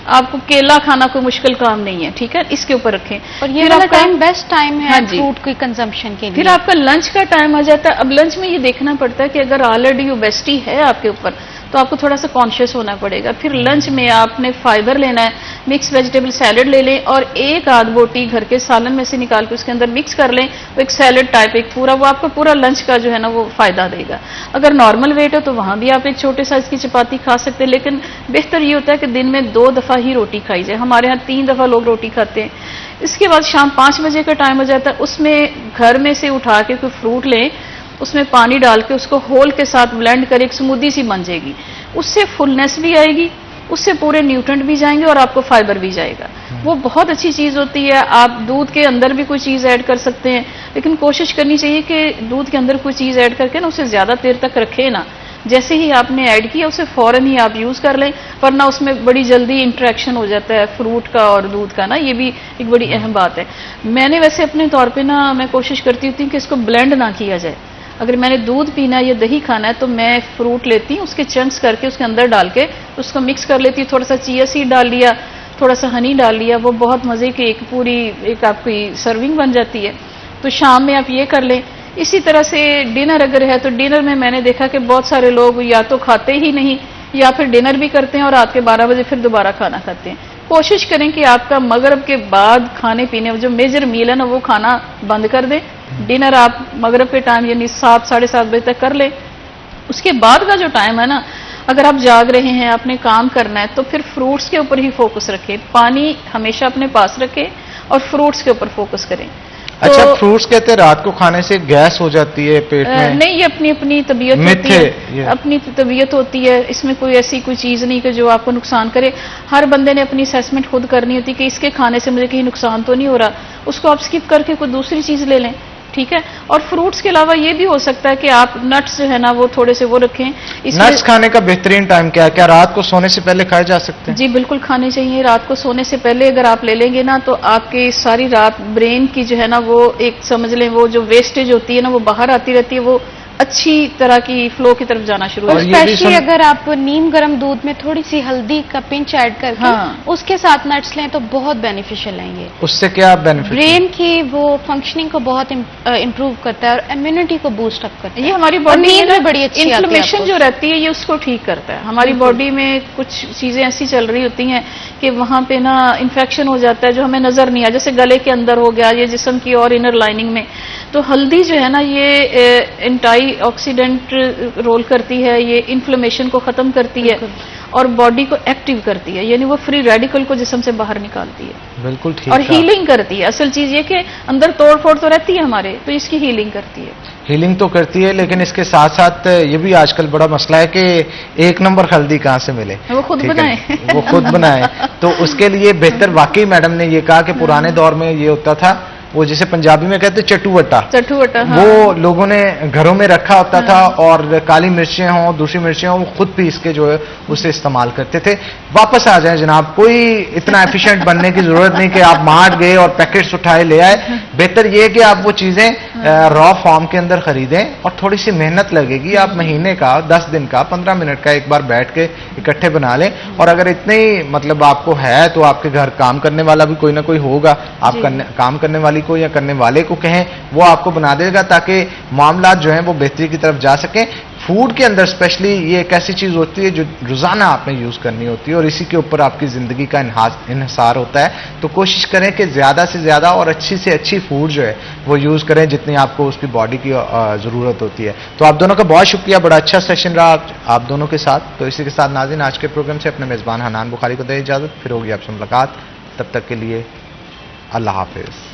[SPEAKER 7] आपको केला खाना कोई मुश्किल काम नहीं है, ठीक है, इसके ऊपर रखें।
[SPEAKER 2] और ये वाला टाइम बेस्ट टाइम है फ्रूट की कंजम्पशन के लिए।
[SPEAKER 7] फिर आपका लंच का टाइम आ जाता है। अब लंच में ये देखना पड़ता है कि अगर ऑलरेडी ओबेसिटी है आपके ऊपर
[SPEAKER 6] तो आपको थोड़ा सा कॉन्शियस होना पड़ेगा। फिर लंच में आपने फाइबर लेना है, मिक्स वेजिटेबल सैलड ले लें और एक आध बोटी घर के सालन में से निकाल के उसके अंदर मिक्स कर लें, तो एक सैलड टाइप एक पूरा, वो आपको पूरा लंच का जो है ना वो फायदा देगा। अगर नॉर्मल वेट है तो वहां भी आप एक छोटे साइज की चपाती खा सकते हैं, लेकिन बेहतर ये होता है कि दिन में 2 दफा ही रोटी खाई जाए। हमारे यहाँ 3 दफा लोग रोटी खाते हैं। इसके बाद शाम 5 बजे का टाइम हो जाता है, उसमें घर में से उठा के कोई फ्रूट लें, उसमें पानी डाल के उसको होल के साथ ब्लेंड कर एक स्मूदी सी बन जाएगी। उससे फुलनेस भी आएगी, उससे पूरे न्यूट्रेंट भी जाएंगे और आपको फाइबर भी जाएगा। वो बहुत अच्छी चीज होती है। आप दूध के अंदर भी कोई चीज ऐड कर सकते हैं, लेकिन कोशिश करनी चाहिए कि दूध के अंदर कोई चीज ऐड करके ना उसे ज्यादा देर तक रखें ना। जैसे ही आपने ऐड किया उसे फौरन ही आप यूज कर लें, वरना उसमें बड़ी जल्दी इंटरेक्शन हो जाता है फ्रूट का और दूध का ना, ये भी एक बड़ी अहम बात है। मैंने वैसे अपने तौर पे ना मैं कोशिश करती होती हूँ कि इसको ब्लेंड ना किया जाए। अगर मैंने दूध पीना है या दही खाना है तो मैं फ्रूट लेती हूँ, उसके चंक्स करके उसके अंदर डाल के उसको मिक्स कर लेती हूँ, थोड़ा सा चिया सीड डाल लिया, थोड़ा सा हनी डाल लिया, वो बहुत मजे की एक पूरी एक आपकी सर्विंग बन जाती है। तो शाम में आप ये कर लें। इसी तरह से डिनर अगर है तो डिनर में मैंने देखा कि बहुत सारे लोग या तो खाते ही नहीं या फिर डिनर भी करते हैं और रात के 12 बजे फिर दोबारा खाना खाते हैं। कोशिश करें कि आपका मगरिब के बाद खाने पीने जो मेजर मील है ना वो खाना बंद कर दें। डिनर आप मगरिब के टाइम यानी 7 साढ़े 7 बजे तक कर लें। उसके बाद का जो टाइम है ना, अगर आप जाग रहे हैं, आपने काम करना है, तो फिर फ्रूट्स के ऊपर ही फोकस रखें। पानी हमेशा अपने पास रखें और फ्रूट्स के ऊपर फोकस करें।
[SPEAKER 1] अच्छा, फ्रूट्स कहते हैं रात को खाने से गैस हो जाती है पेट में?
[SPEAKER 6] नहीं, ये अपनी अपनी तबीयत होती है, अपनी तबीयत होती है। इसमें कोई ऐसी कोई चीज नहीं कि जो आपको नुकसान करे। हर बंदे ने अपनी असेसमेंट खुद करनी होती है कि इसके खाने से मुझे कहीं नुकसान तो नहीं हो रहा, उसको आप स्किप करके कोई दूसरी चीज ले लें, ठीक है। और फ्रूट्स के अलावा ये भी हो सकता है कि आप नट्स जो है ना वो थोड़े से वो रखें।
[SPEAKER 1] नट्स खाने का बेहतरीन टाइम क्या है? क्या रात को सोने से पहले खाए जा सकते हैं?
[SPEAKER 6] जी बिल्कुल खाने चाहिए। रात को सोने से पहले अगर आप ले लेंगे ना तो आपके सारी रात ब्रेन की जो है ना वो एक समझ लें वो जो वेस्टेज होती है ना वो बाहर आती रहती है, वो अच्छी तरह की फ्लो की तरफ जाना शुरू हो जाती है।
[SPEAKER 7] स्पेशली अगर आप नीम गर्म दूध में थोड़ी सी हल्दी का पिंच ऐड करके उसके साथ नट्स लें तो बहुत बेनिफिशियल है ये।
[SPEAKER 1] उससे क्या बेनिफिट?
[SPEAKER 7] ब्रेन की वो फंक्शनिंग को बहुत इम्प्रूव करता है और इम्यूनिटी को बूस्ट अप करता है।
[SPEAKER 6] ये हमारी बॉडी में
[SPEAKER 7] बड़ी अच्छी
[SPEAKER 6] इन्फ्लेमेशन जो रहती है ये उसको ठीक करता है। हमारी बॉडी में कुछ चीजें ऐसी चल रही होती हैं कि वहां पे ना इन्फेक्शन हो जाता है जो हमें नजर नहीं आया, जैसे गले के अंदर हो गया, ये जिस्म की और इनर लाइनिंग में। तो हल्दी जो है ना ये एंटी ऑक्सीडेंट रोल करती है, ये इन्फ्लेमेशन को खत्म करती है और बॉडी को एक्टिव करती है, यानी वो फ्री रेडिकल को जिस्म से बाहर निकालती है।
[SPEAKER 1] बिल्कुल ठीक।
[SPEAKER 6] और हीलिंग करती है। असल चीज ये कि अंदर तोड़ फोड़ तो रहती है हमारे, तो इसकी हीलिंग करती है।
[SPEAKER 1] हीलिंग तो करती है, लेकिन इसके साथ साथ ये भी आजकल बड़ा मसला है कि 1 नंबर हल्दी कहाँ से मिले,
[SPEAKER 6] वो खुद बनाए
[SPEAKER 1] वो खुद बनाए। तो उसके लिए बेहतर, वाकई मैडम ने ये कहा कि पुराने दौर में ये होता था, वो जिसे पंजाबी में कहते चटुवटा,
[SPEAKER 6] हाँ।
[SPEAKER 1] वो लोगों ने घरों में रखा होता था और काली मिर्चें हों दूसरी मिर्चें हों वो खुद पीस के जो है उसे इस्तेमाल करते थे। वापस आ जाए जनाब, कोई इतना एफिशिएंट बनने की जरूरत नहीं कि आप मार्ट गए और पैकेट्स उठाए ले आए। बेहतर ये है कि आप वो चीजें रॉ फॉर्म के अंदर खरीदें और थोड़ी सी मेहनत लगेगी। आप महीने का 10 दिन का 15 मिनट का एक बार बैठ के इकट्ठे बना लें। और अगर इतने ही मतलब आपको है तो आपके घर काम करने वाला भी कोई ना कोई होगा, आप काम करने वाली को या करने वाले को कहें, वो आपको बना देगा ताकि मामला जो है वो बेहतरी की तरफ जा सके। फूड के अंदर स्पेशली ये एक ऐसी चीज होती है जो रोजाना आपने यूज करनी होती है और इसी के ऊपर आपकी जिंदगी का इन्हिसार होता है। तो कोशिश करें कि ज्यादा से ज्यादा और अच्छी से अच्छी फूड जो है वो यूज करें जितनी आपको उसकी बॉडी की जरूरत होती है। तो आप दोनों का बहुत शुक्रिया, बड़ा अच्छा सेशन रहा आप दोनों के साथ। तो इसी के साथ नाज़रीन आज के प्रोग्राम से अपने मेजबान हनान बुखारी को दे इजाजत, फिर होगी आपसे मुलाकात। तब तक के लिए अल्लाह हाफिज।